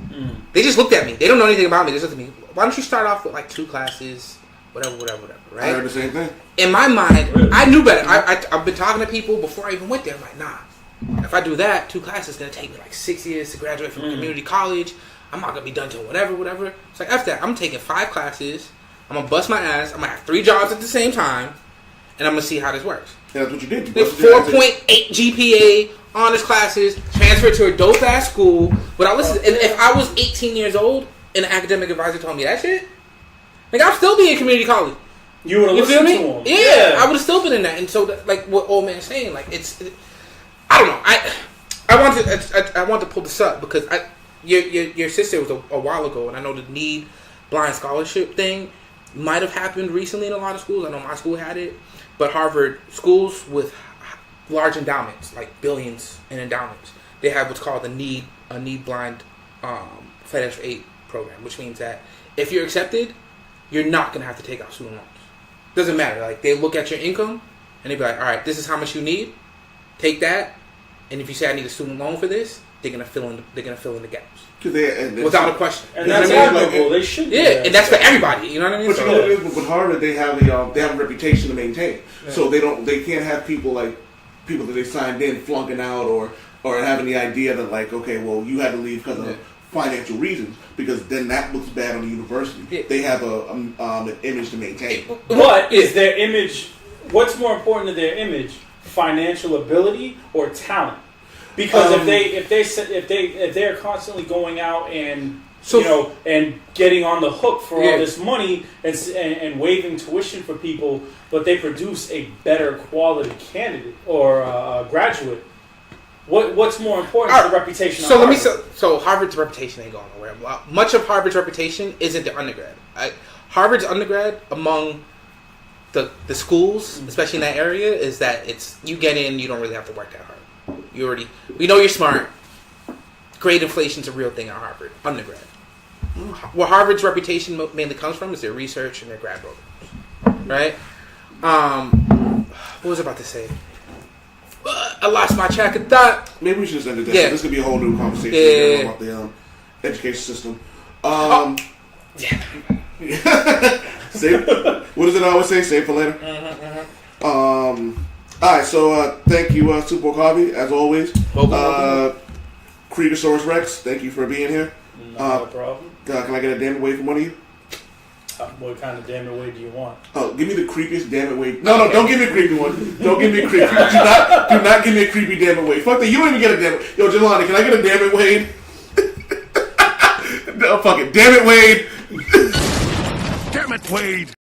They just looked at me. They don't know anything about me. They just looked at me. Why don't you start off with like 2 classes, whatever, right?
I heard the same thing.
In my mind, really? I knew better. I've been talking to people before I even went there. I'm like, nah. If I do that, 2 classes is going to take me like 6 years to graduate from community college. I'm not going to be done till whatever. It's like, after that, I'm taking 5 classes. I'm going to bust my ass. I'm going to have 3 jobs at the same time. And I'm going to see how this works.
Yeah, that's what you did. You
4.8 GPA, honors classes, transferred to a dope-ass school. But if I was 18 years old and an academic advisor told me that shit, like, I'd still be in community college.
You would have listened to him.
Yeah, I would have still been in that. And so, like what old man's saying, like, I don't know. I want to pull this up because your sister was a while ago, and I know the need blind scholarship thing might have happened recently in a lot of schools. I know my school had it, but Harvard schools with large endowments, like billions in endowments, they have what's called a need blind financial aid program, which means that if you're accepted, you're not gonna have to take out student loans. Doesn't matter. Like, they look at your income and they be like, all right, this is how much you need. Take that, and if you say I need a student loan for this, they're gonna fill in the gaps without a question.
And that's admirable. They should.
Yeah, and that's for everybody. You know what I mean?
But you know what it is with Harvard, they have a reputation to maintain. Yeah. So they can't have people that they signed in flunking out or having the idea that, like, okay, well, you had to leave because of financial reasons, because then that looks bad on the university. Yeah. They have an image to maintain.
But is their image? What's more important to their image? Financial ability or talent? Because if they're constantly going out and and getting on the hook for all this money and waiving tuition for people, but they produce a better quality candidate or graduate. What's more important to the reputation?
So Harvard's reputation ain't going nowhere. Much of Harvard's reputation isn't the undergrad. Harvard's undergrad among the schools, especially in that area, is that it's you get in, you don't really have to work that hard. We know you're smart. Grade inflation's a real thing at Harvard undergrad. Where Harvard's reputation mainly comes from is their research and their grad programs, right? What was I about to say? I lost my track of thought.
Maybe we should just end it there. This could be a whole new conversation about the education system. What does it always say? Save for later. Alright, so thank you, Supa Hobby, as always. Kriegosaurus Rex, thank you for being here.
No problem.
Can I get a damn it wave from one of you?
What kind of damn it wave do you want?
Oh, give me the creepiest damn it wave. No, don't give me a creepy one. Don't give me a creepy. Do not give me a creepy damn it wave. Fuck that. You don't even get a damn it. Yo, Jelani, can I get a damn it Wade? No, fuck it. Damn it, Wade.
Damn it, Wade.